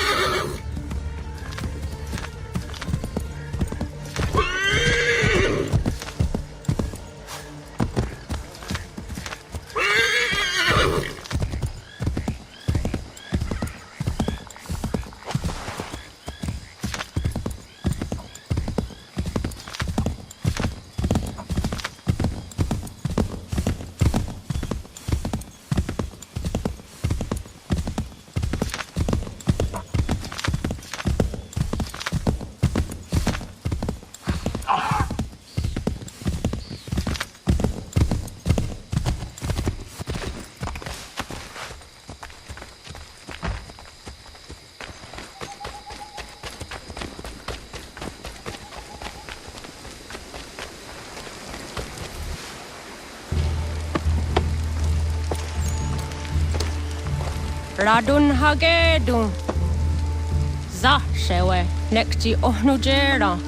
[SPEAKER 11] Radun hagedun. Za shewe nekti ohnujera.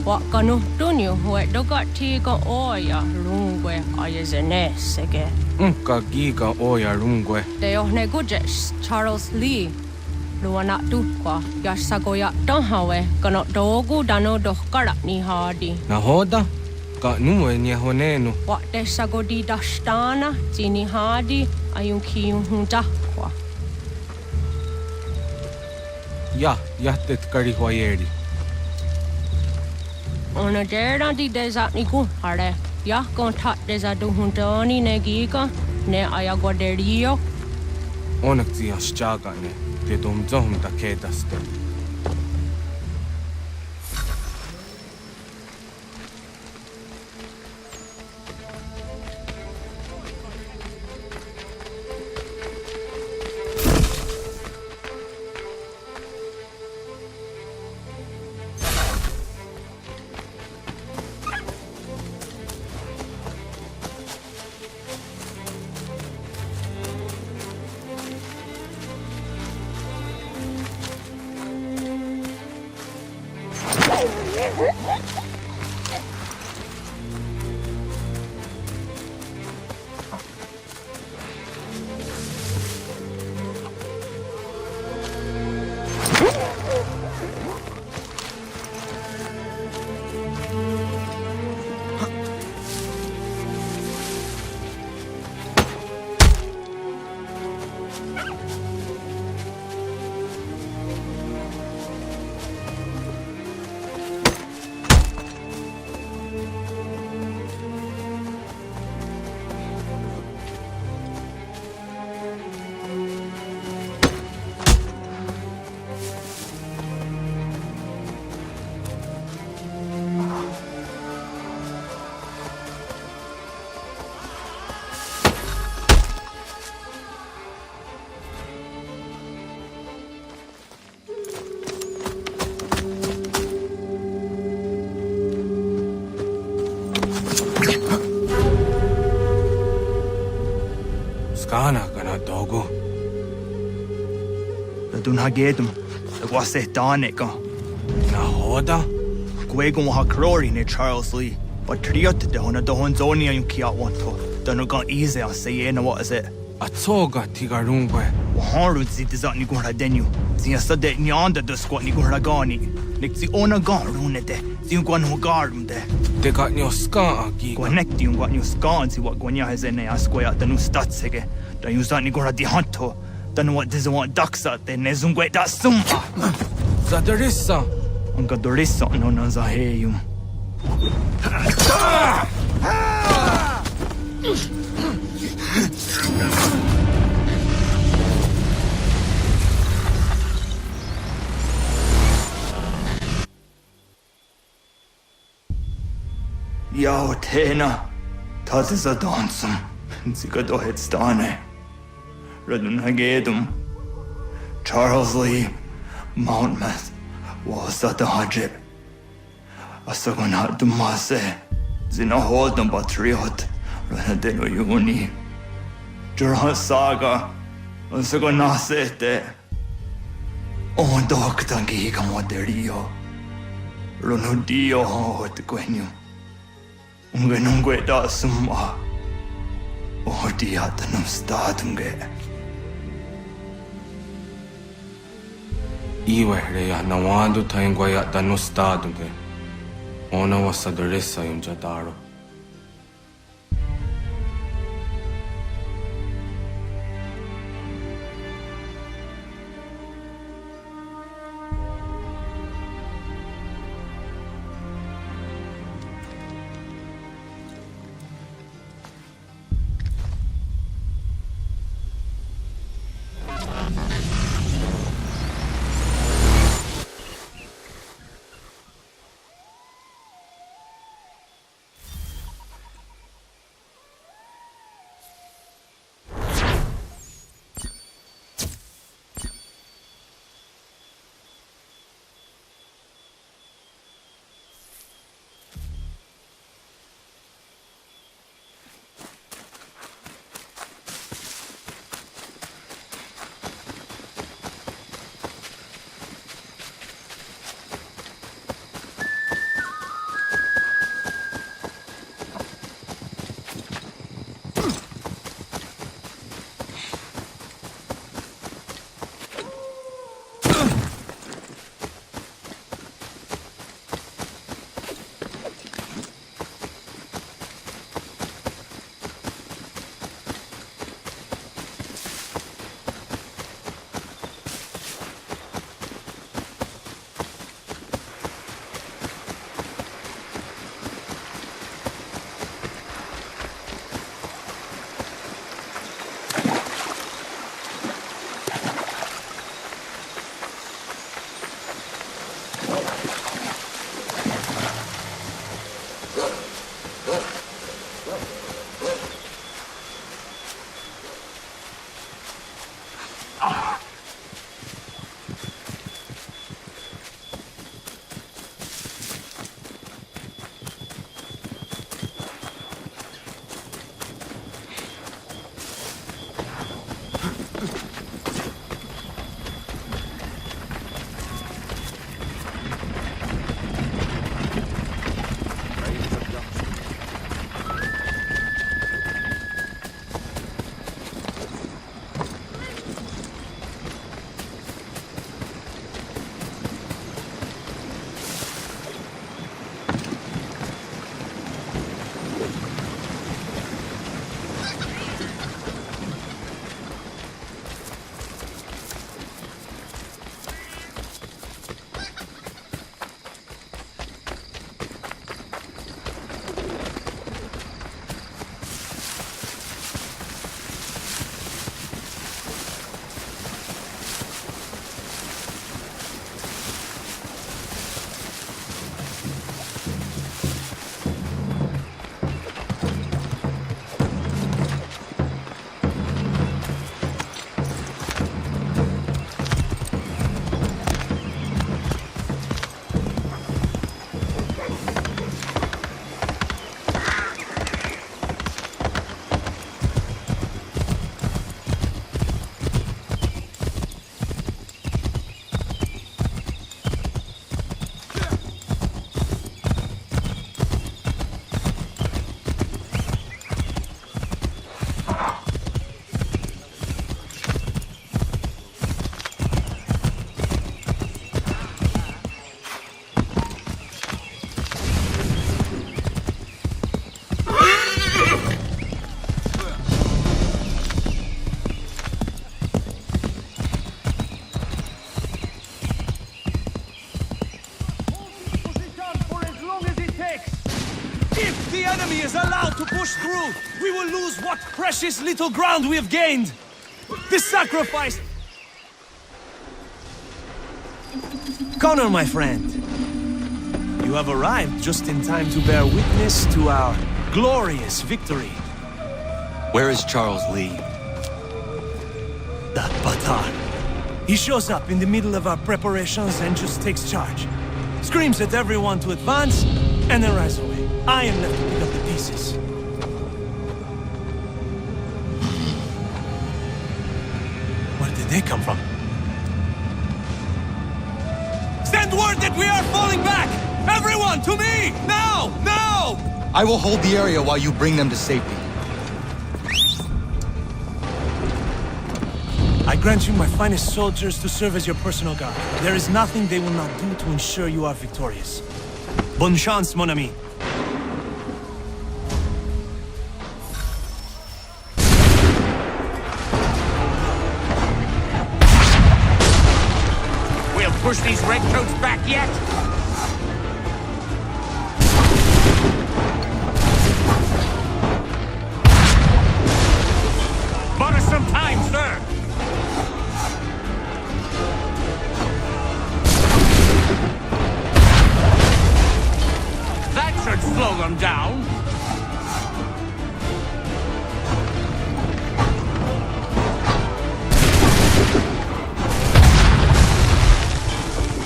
[SPEAKER 11] Wakanu dunyu we dogati ga oya rungwe ayezenesege.
[SPEAKER 13] Unka giga oya rungwe.
[SPEAKER 11] De ohne gujes Charles Lee. Luana tukwa yasagoya donhawe kano dogu dano dohkara ni hadi.
[SPEAKER 13] Nahoda? Ka nuwe ni honenu.
[SPEAKER 11] Wa de sagodi dashtana tini hadi ayun kiyun huntakwa.
[SPEAKER 13] Ja, jättet karihwajeri.
[SPEAKER 11] Ona dera di desa ni ku hare. Ya kontat desa du huntoni ne giga ne ayagoderio.
[SPEAKER 13] Onak tia shchagane. Te dom zohum da kedaste. Skana kana dogo.
[SPEAKER 20] Radun hagedum. Agwase danika.
[SPEAKER 13] Nahoda?
[SPEAKER 20] Gwegon ha krori ne Charles Lee. But triot de hona dohon zoni ayun kia wanto. Danogan easy on say na what is it?
[SPEAKER 13] Atsoga tigarungwe.
[SPEAKER 20] Waharud zi dizat ni gura denu. Zia sade nyanda de squat ni gura gani. Nik zi ona gan rune de. Zi gwan ho garum de.
[SPEAKER 13] De got nyo ska agi.
[SPEAKER 20] Gwanek di gwan nyo ska zi wat gwanya hezene asquaya danu statsege. Da yuzat ni gura di hanto. Danu what diz want daksa de nezungwe da summa.
[SPEAKER 13] Zadarissa.
[SPEAKER 20] Anka dorissa no na zaheyum. Yao tena, tazis a dansum, zika dohet stane. Radun hagedum, Charles Lee, Mountmouth, was at the hajib. Asagonat dumase, zina hodam batriot, ranadeno yuni. Jurhan saga, asagonasete. On doktangi kamoderio. Runudio hot gwenyu. Ungenungwe da summa. Odiatanum statunge.
[SPEAKER 13] Iwe reya nawando taingwaya dano stado de. Ona wasadresa yung jadaro.
[SPEAKER 10] enemy is allowed to push through, we will lose what precious little ground we have gained. This sacrifice... Connor, my friend. You have arrived just in time to bear witness to our glorious victory.
[SPEAKER 1] Where is Charles Lee?
[SPEAKER 10] That Batar. He shows up in the middle of our preparations and just takes charge. Screams at everyone to advance, and then rides away. I am left to pick up the pieces. Where did they come from? Send word that we are falling back! Everyone, to me! Now! Now!
[SPEAKER 1] I will hold the area while you bring them to safety.
[SPEAKER 10] I grant you my finest soldiers to serve as your personal guard. There is nothing they will not do to ensure you are victorious. Bonne chance, mon ami.
[SPEAKER 9] We'll push these redcoats back yet? Bought us some time, sir! That should slow them down.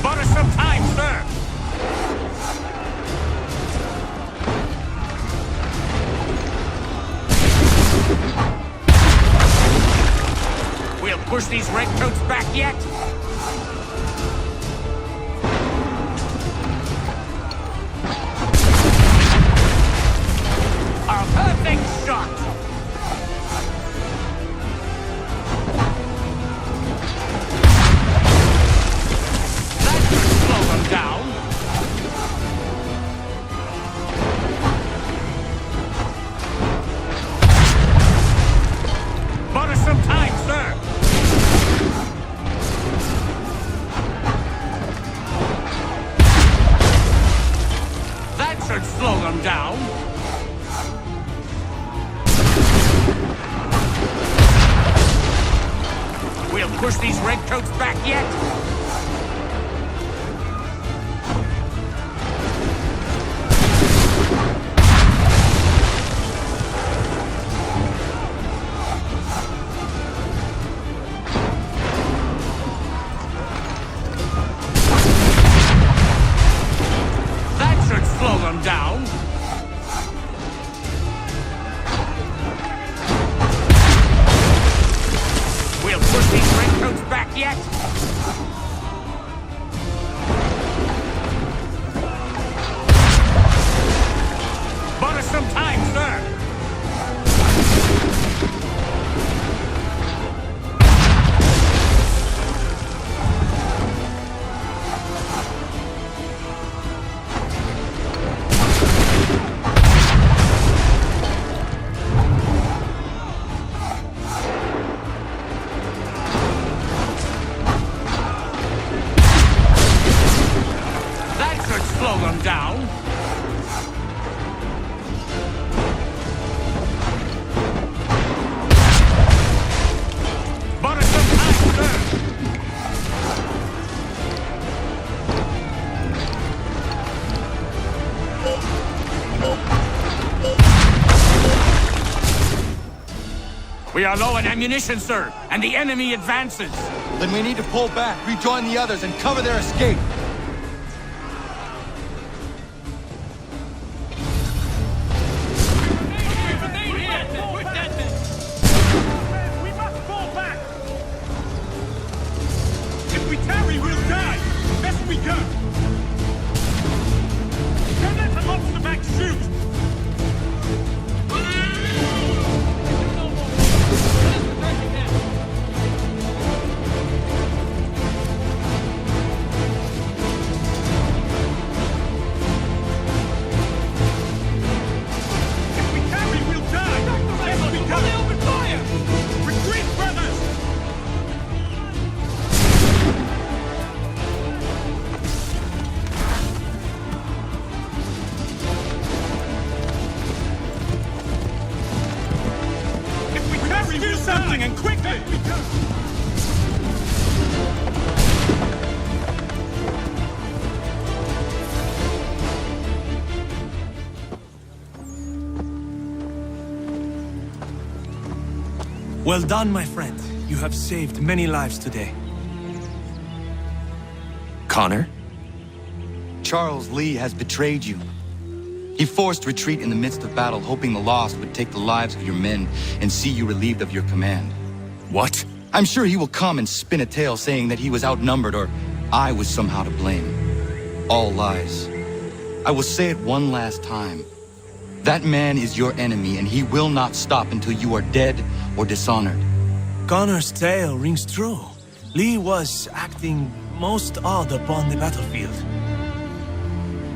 [SPEAKER 9] Bought us some time, sir! We'll push these redcoats back yet? A perfect shot! That should slow them down. Bought us some time, sir! That should slow them down. We'll push these redcoats back yet? That should slow them down. We'll push these redcoats back yet? Bought us some time, sir! That should slow them down. Bought us some time, sir! We are low on ammunition, sir, and the enemy advances.
[SPEAKER 1] Then we need to pull back, rejoin the others, and cover their escape.
[SPEAKER 5] We must fall back! If we tarry, we'll die! Best we go! Don't let the monster back shoot! If we tarry, we'll die! Best we go! Open fire! Retreat, brothers! If we tarry, do something and quickly!
[SPEAKER 10] Well done, my friend. You have saved many lives today.
[SPEAKER 19] Connor?
[SPEAKER 1] Charles Lee has betrayed you. He forced retreat in the midst of battle, hoping the loss would take the lives of your men and see you relieved of your command.
[SPEAKER 19] What?
[SPEAKER 1] I'm sure he will come and spin a tale saying that he was outnumbered or I was somehow to blame. All lies. I will say it one last time. That man is your enemy, and he will not stop until you are dead or dishonored.
[SPEAKER 10] Connor's tale rings true. Lee was acting most odd upon the battlefield.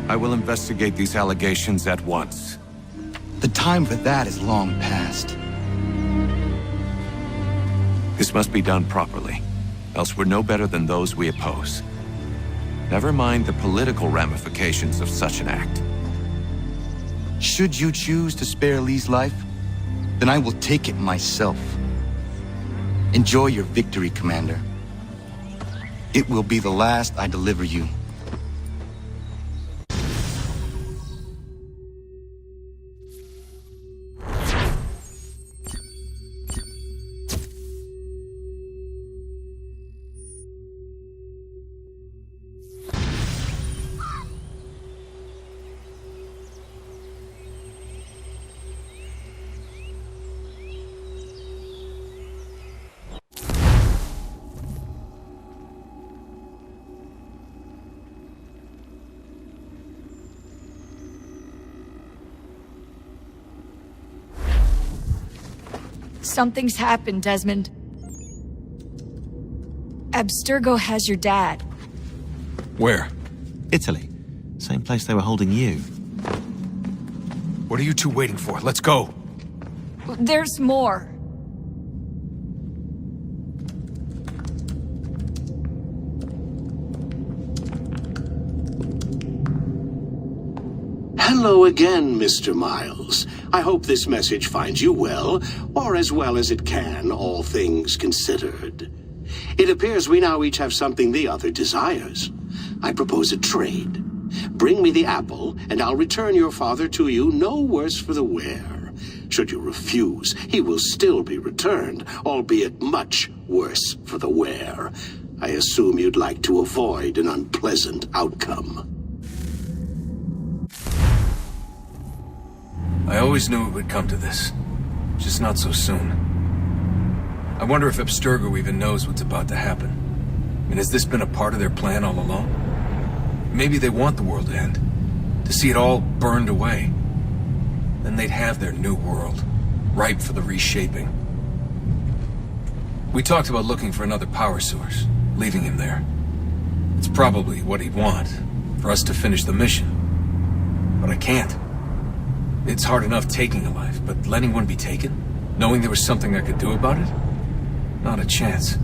[SPEAKER 19] I will investigate these allegations at once.
[SPEAKER 1] The time for that is long past.
[SPEAKER 19] This must be done properly, else we're no better than those we oppose. Never mind the political ramifications of such an act.
[SPEAKER 1] Should you choose to spare Lee's life, then I will take it myself. Enjoy your victory, Commander. It will be the last I deliver you.
[SPEAKER 21] Something's happened, Desmond. Abstergo has your dad.
[SPEAKER 22] Where?
[SPEAKER 23] Italy. Same place they were holding you.
[SPEAKER 22] What are you two waiting for? Let's go.
[SPEAKER 21] There's more.
[SPEAKER 24] Hello again, Mr. Miles. I hope this message finds you well, or as well as it can, all things considered. It appears we now each have something the other desires. I propose a trade. Bring me the apple, and I'll return your father to you no worse for the wear. Should you refuse, he will still be returned, albeit much worse for the wear. I assume you'd like to avoid an unpleasant outcome.
[SPEAKER 22] I always knew it would come to this. Just not so soon. I wonder if Abstergo even knows what's about to happen. I mean, has this been a part of their plan all along? Maybe they want the world to end. To see it all burned away. Then they'd have their new world, ripe for the reshaping. We talked about looking for another power source, leaving him there. It's probably what he'd want, for us to finish the mission. But I can't. It's hard enough taking a life, but letting one be taken? Knowing there was something I could do about it? Not a chance.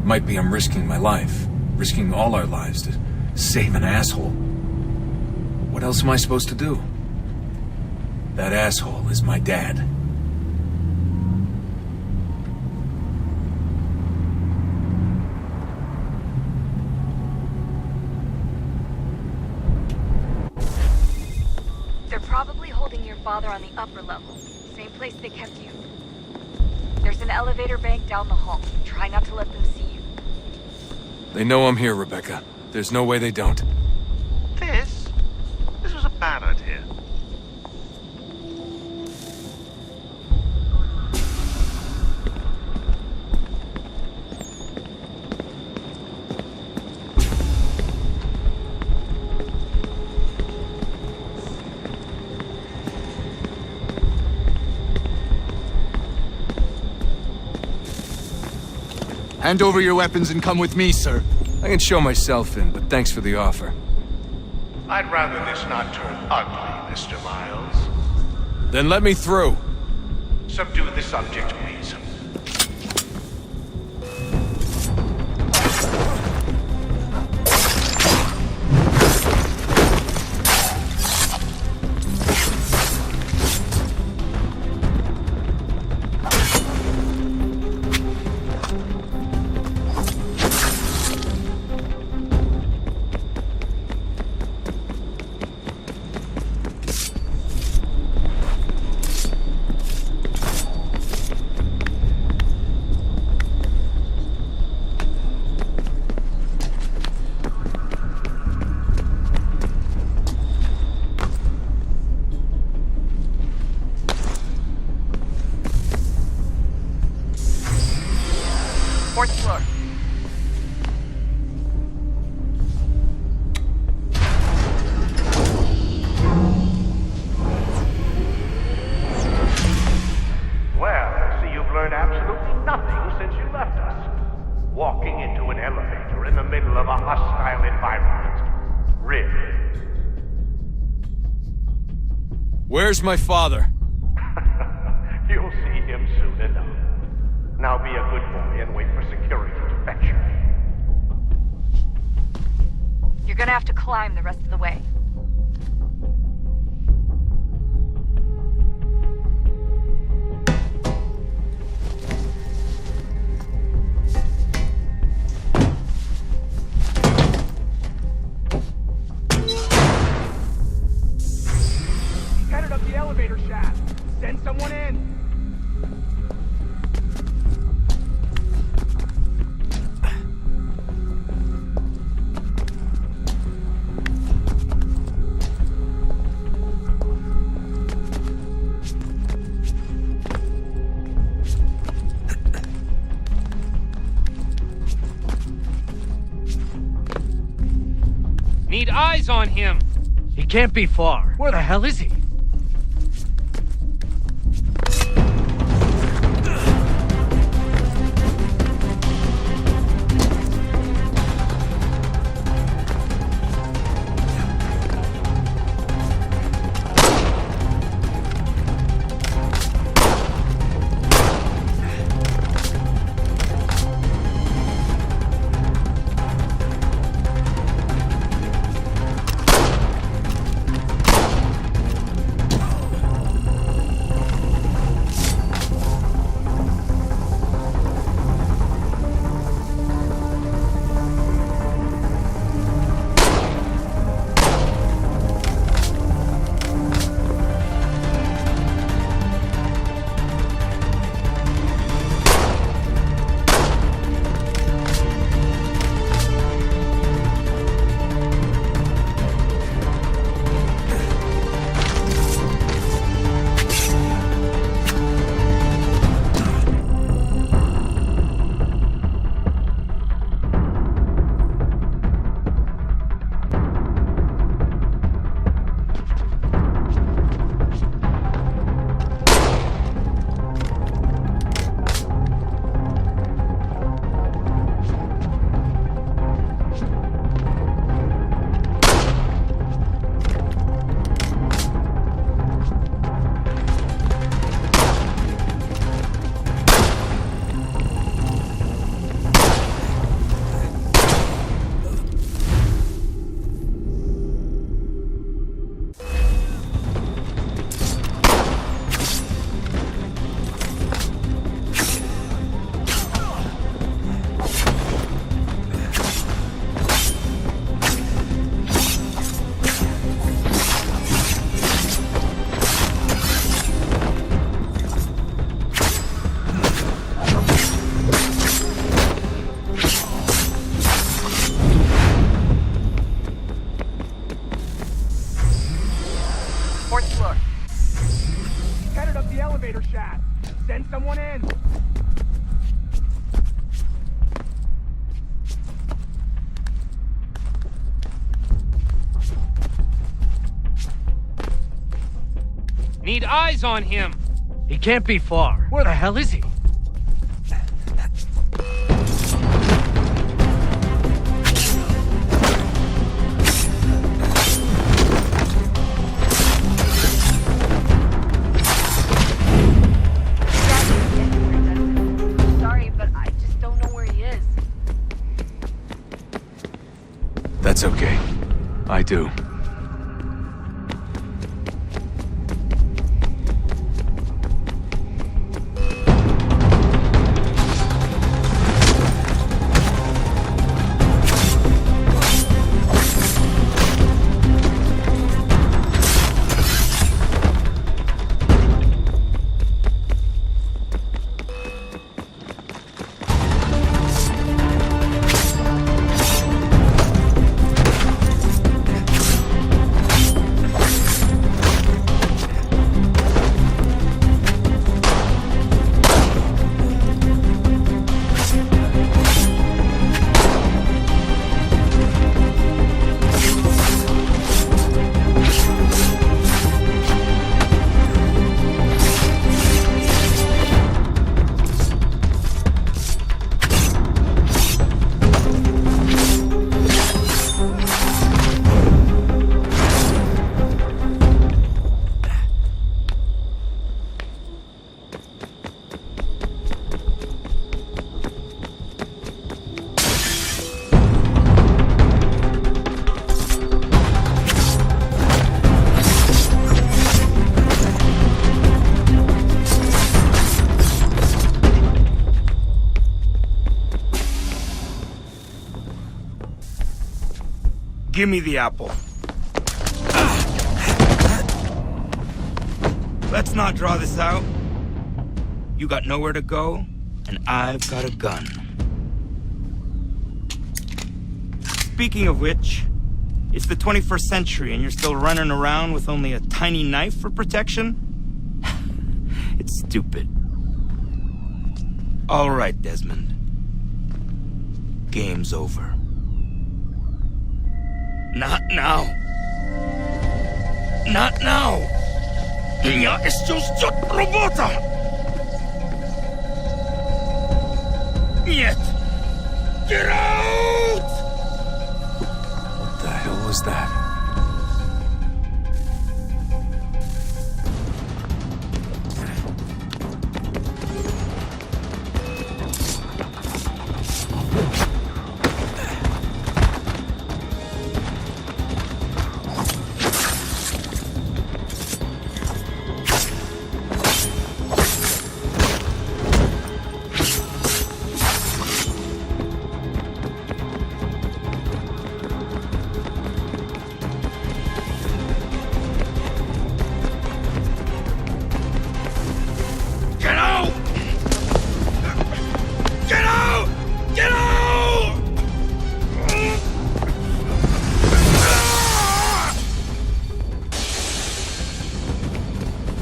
[SPEAKER 22] Might be I'm risking my life, risking all our lives to save an asshole. What else am I supposed to do? That asshole is my dad.
[SPEAKER 21] They're probably holding your father on the upper level. Same place they kept you. There's an elevator bank down the hall. Try not to let them see you.
[SPEAKER 22] They know I'm here, Rebecca. There's no way they don't.
[SPEAKER 25] This was a bad idea.
[SPEAKER 17] Hand over your weapons and come with me, sir.
[SPEAKER 22] I can show myself in, but thanks for the offer.
[SPEAKER 25] I'd rather this not turn ugly, Mr. Miles.
[SPEAKER 22] Then let me through.
[SPEAKER 25] Subdue the subject, please.
[SPEAKER 22] Where's my father?
[SPEAKER 25] You'll see him soon enough. Now be a good boy and wait for security to fetch you.
[SPEAKER 21] You're gonna have to climb the rest of the way.
[SPEAKER 2] Headed up the elevator shaft. Send someone in.
[SPEAKER 7] Need eyes on him.
[SPEAKER 10] He can't be far. Where the hell is he?
[SPEAKER 7] Need eyes on him.
[SPEAKER 10] He can't be far. Where the hell is he?
[SPEAKER 21] Sorry, but I just don't know where he is.
[SPEAKER 19] That's okay. I do.
[SPEAKER 20] Give me the apple. Let's not draw this out. You got nowhere to go, and I've got a gun. Speaking of which, it's the 21st century and you're still running around with only a tiny knife for protection? It's stupid. All right, Desmond. Game's over. Not now. Not now. Я еще ждет работа. Нет. Get out!
[SPEAKER 22] What the hell was that?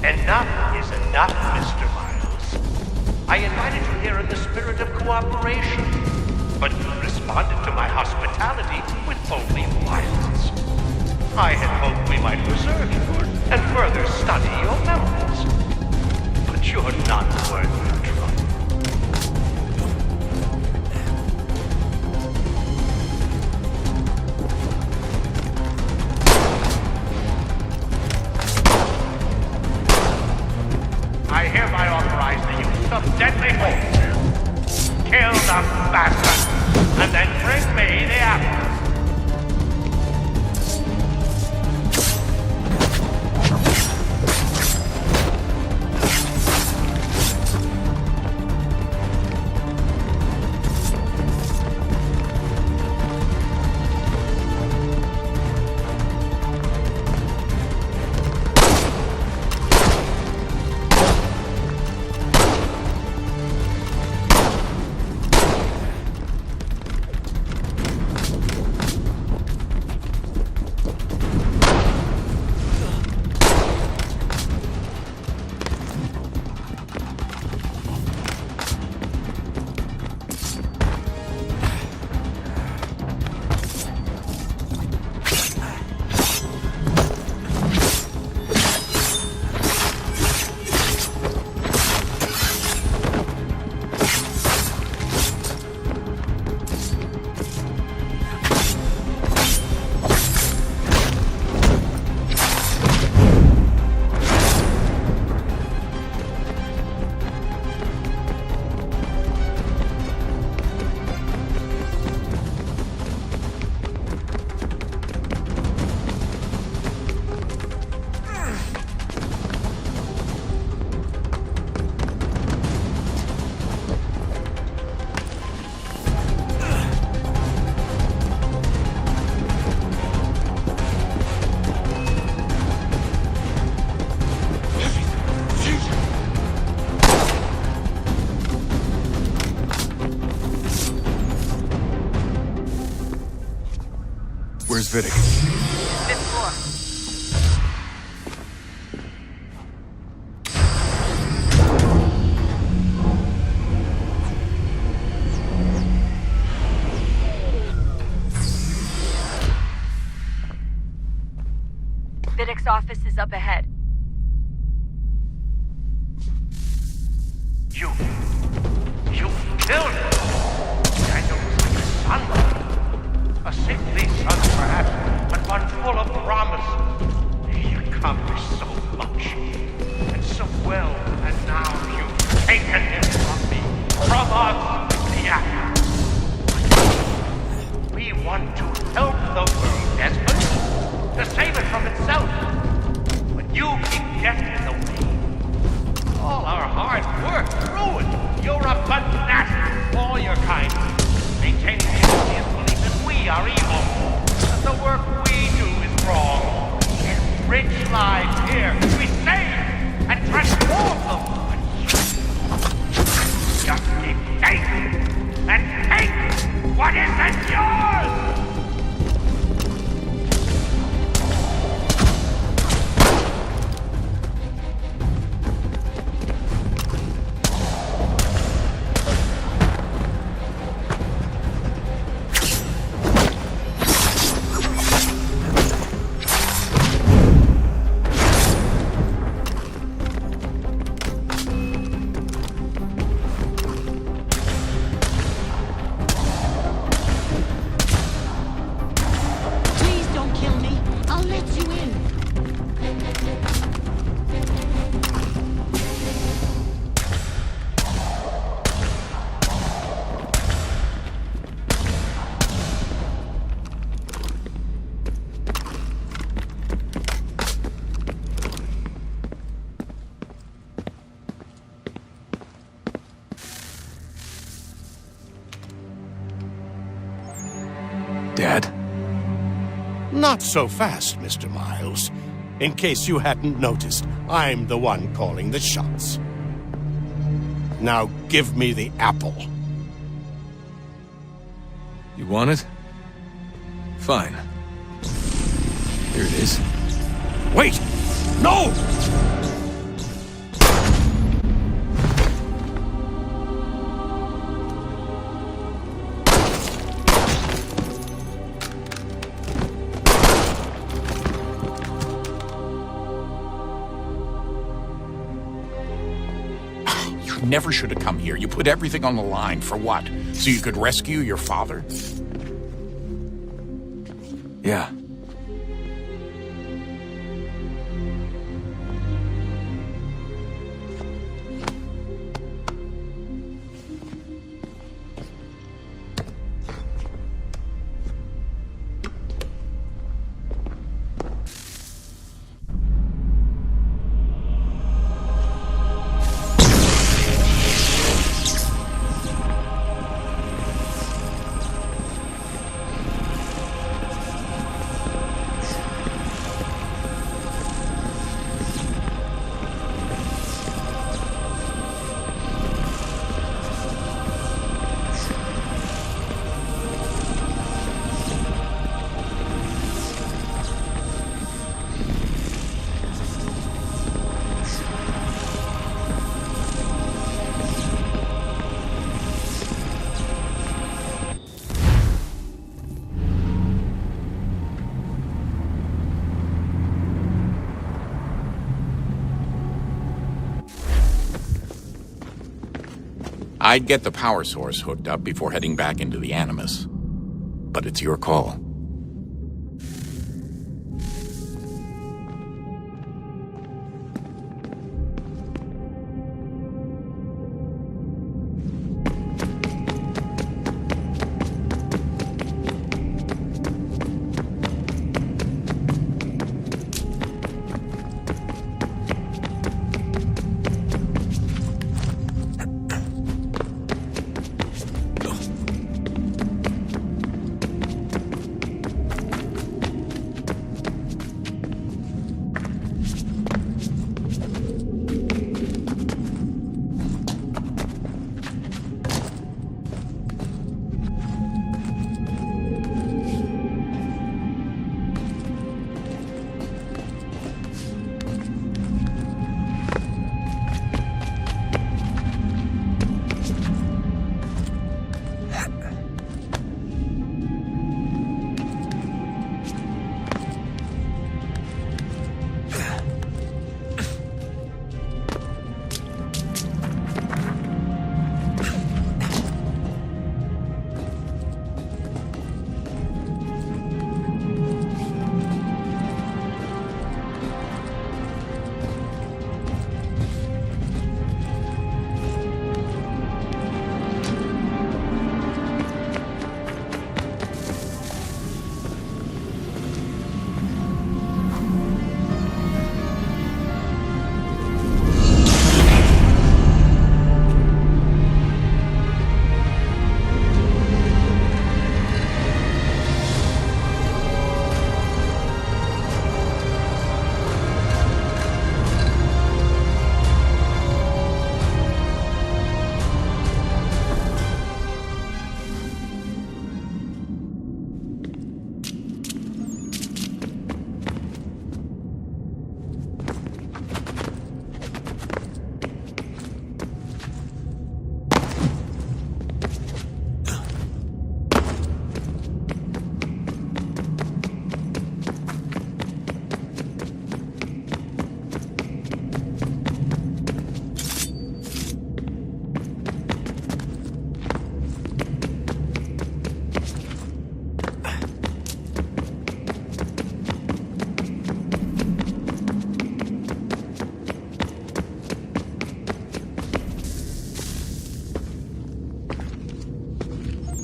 [SPEAKER 25] Enough is enough, Mr. Miles. I invited you here in the spirit of cooperation, but you responded to my hospitality with only violence. I had hoped we might preserve you and further study your memories, but you're not worth the trouble. I hereby authorize the use of deadly force. Kill the bastard, and then bring me the apple.
[SPEAKER 17] Where's Vidic?
[SPEAKER 21] Fifth floor. Vidic's office is up ahead.
[SPEAKER 25] You killed him. Daniel was like a son. A sickly son, perhaps, but one full of promise. He accomplished so much, and so well, and now you've taken him from me, from us, the actors. We want to help the world, Desmond, to save it from itself. But you keep getting in the way. All our hard work ruined. You're a fanatic, all your kind. Maintaining the belief that we are evil. That the work rich lives here. We save and transform them. Just keep faith and take what isn't yours!
[SPEAKER 4] Dad? Not so fast, Mr. Miles. In case you hadn't noticed, I'm the one calling the shots. Now give me the apple.
[SPEAKER 22] You want it? Fine. Here it is.
[SPEAKER 4] Wait! No!
[SPEAKER 6] Never should have come here. You put everything on the line. For what? So you could rescue your father?
[SPEAKER 22] Yeah.
[SPEAKER 6] I'd get the power source hooked up before heading back into the Animus. But it's your call.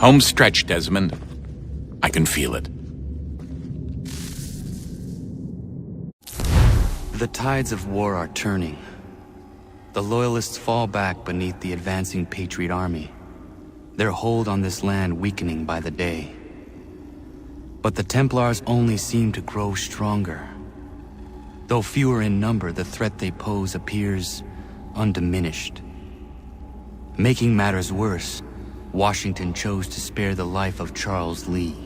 [SPEAKER 6] Home stretch, Desmond. I can feel it.
[SPEAKER 1] The tides of war are turning. The Loyalists fall back beneath the advancing Patriot army, their hold on this land weakening by the day. But the Templars only seem to grow stronger. Though fewer in number, the threat they pose appears undiminished. Making matters worse, Washington chose to spare the life of Charles Lee.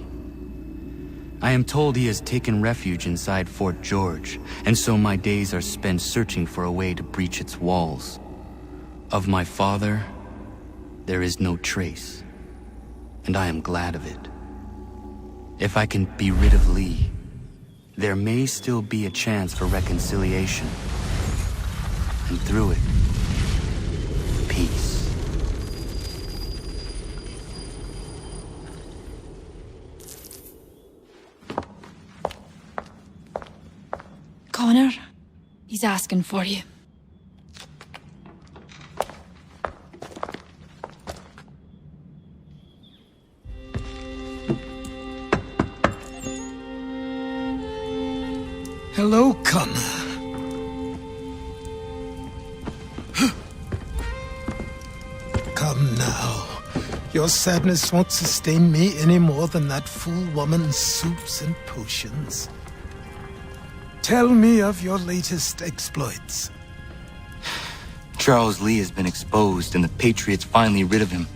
[SPEAKER 1] I am told he has taken refuge inside Fort George, and so my days are spent searching for a way to breach its walls. Of my father, there is no trace, and I am glad of it. If I can be rid of Lee, there may still be a chance for reconciliation. And through it, peace.
[SPEAKER 8] Connor, he's asking for you.
[SPEAKER 12] Hello, Connor. Come now. Your sadness won't sustain me any more than that fool woman's soups and potions. Tell me of your latest exploits.
[SPEAKER 1] Charles Lee has been exposed, and the Patriots finally rid of him.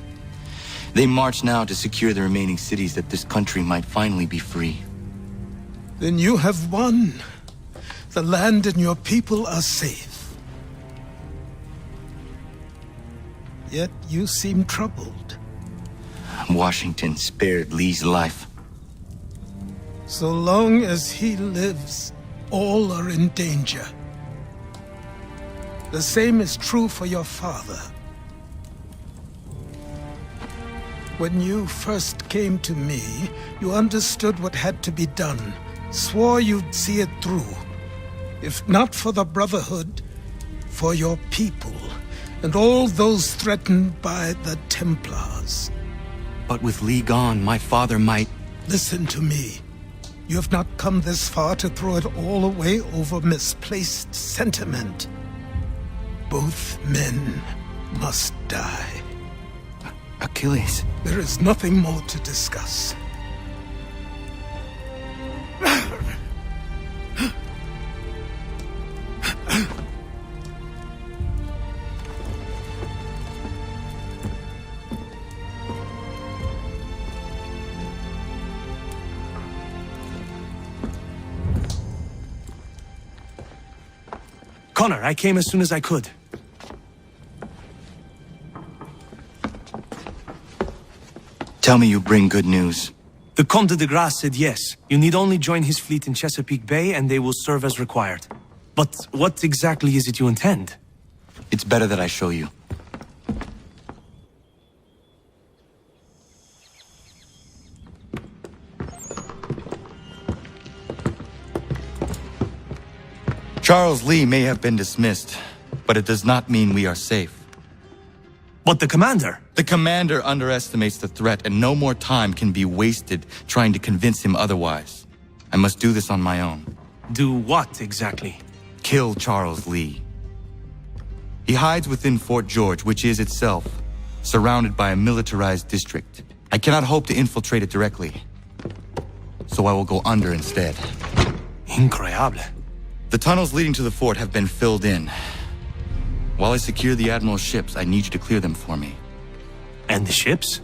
[SPEAKER 1] They march now to secure the remaining cities that this country might finally be free.
[SPEAKER 12] Then you have won. The land and your people are safe. Yet you seem troubled.
[SPEAKER 1] Washington spared Lee's life.
[SPEAKER 12] So long as he lives, all are in danger. The same is true for your father. When you first came to me, you understood what had to be done, swore you'd see it through. If not for the Brotherhood, for your people, and all those threatened by the Templars.
[SPEAKER 1] But with Lee gone, my father might...
[SPEAKER 12] Listen to me. You have not come this far to throw it all away over misplaced sentiment. Both men must die.
[SPEAKER 1] Achilles.
[SPEAKER 12] There is nothing more to discuss.
[SPEAKER 10] Connor, I came as soon as I could.
[SPEAKER 1] Tell me you bring good news.
[SPEAKER 10] The Comte de Grasse said yes. You need only join his fleet in Chesapeake Bay and they will serve as required. But what exactly is it you intend?
[SPEAKER 1] It's better that I show you. Charles Lee may have been dismissed, but it does not mean we are safe.
[SPEAKER 10] But the commander?
[SPEAKER 1] The commander underestimates the threat, and no more time can be wasted trying to convince him otherwise. I must do this on my own.
[SPEAKER 10] Do what exactly?
[SPEAKER 1] Kill Charles Lee. He hides within Fort George, which is itself surrounded by a militarized district. I cannot hope to infiltrate it directly, so I will go under instead.
[SPEAKER 10] Incroyable.
[SPEAKER 1] The tunnels leading to the fort have been filled in. While I secure the Admiral's ships, I need you to clear them for me.
[SPEAKER 10] And the ships?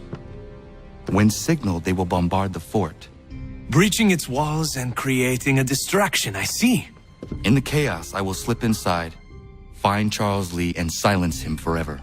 [SPEAKER 1] When signaled, they will bombard the fort.
[SPEAKER 10] Breaching its walls and creating a distraction, I see.
[SPEAKER 1] In the chaos, I will slip inside, find Charles Lee, and silence him forever.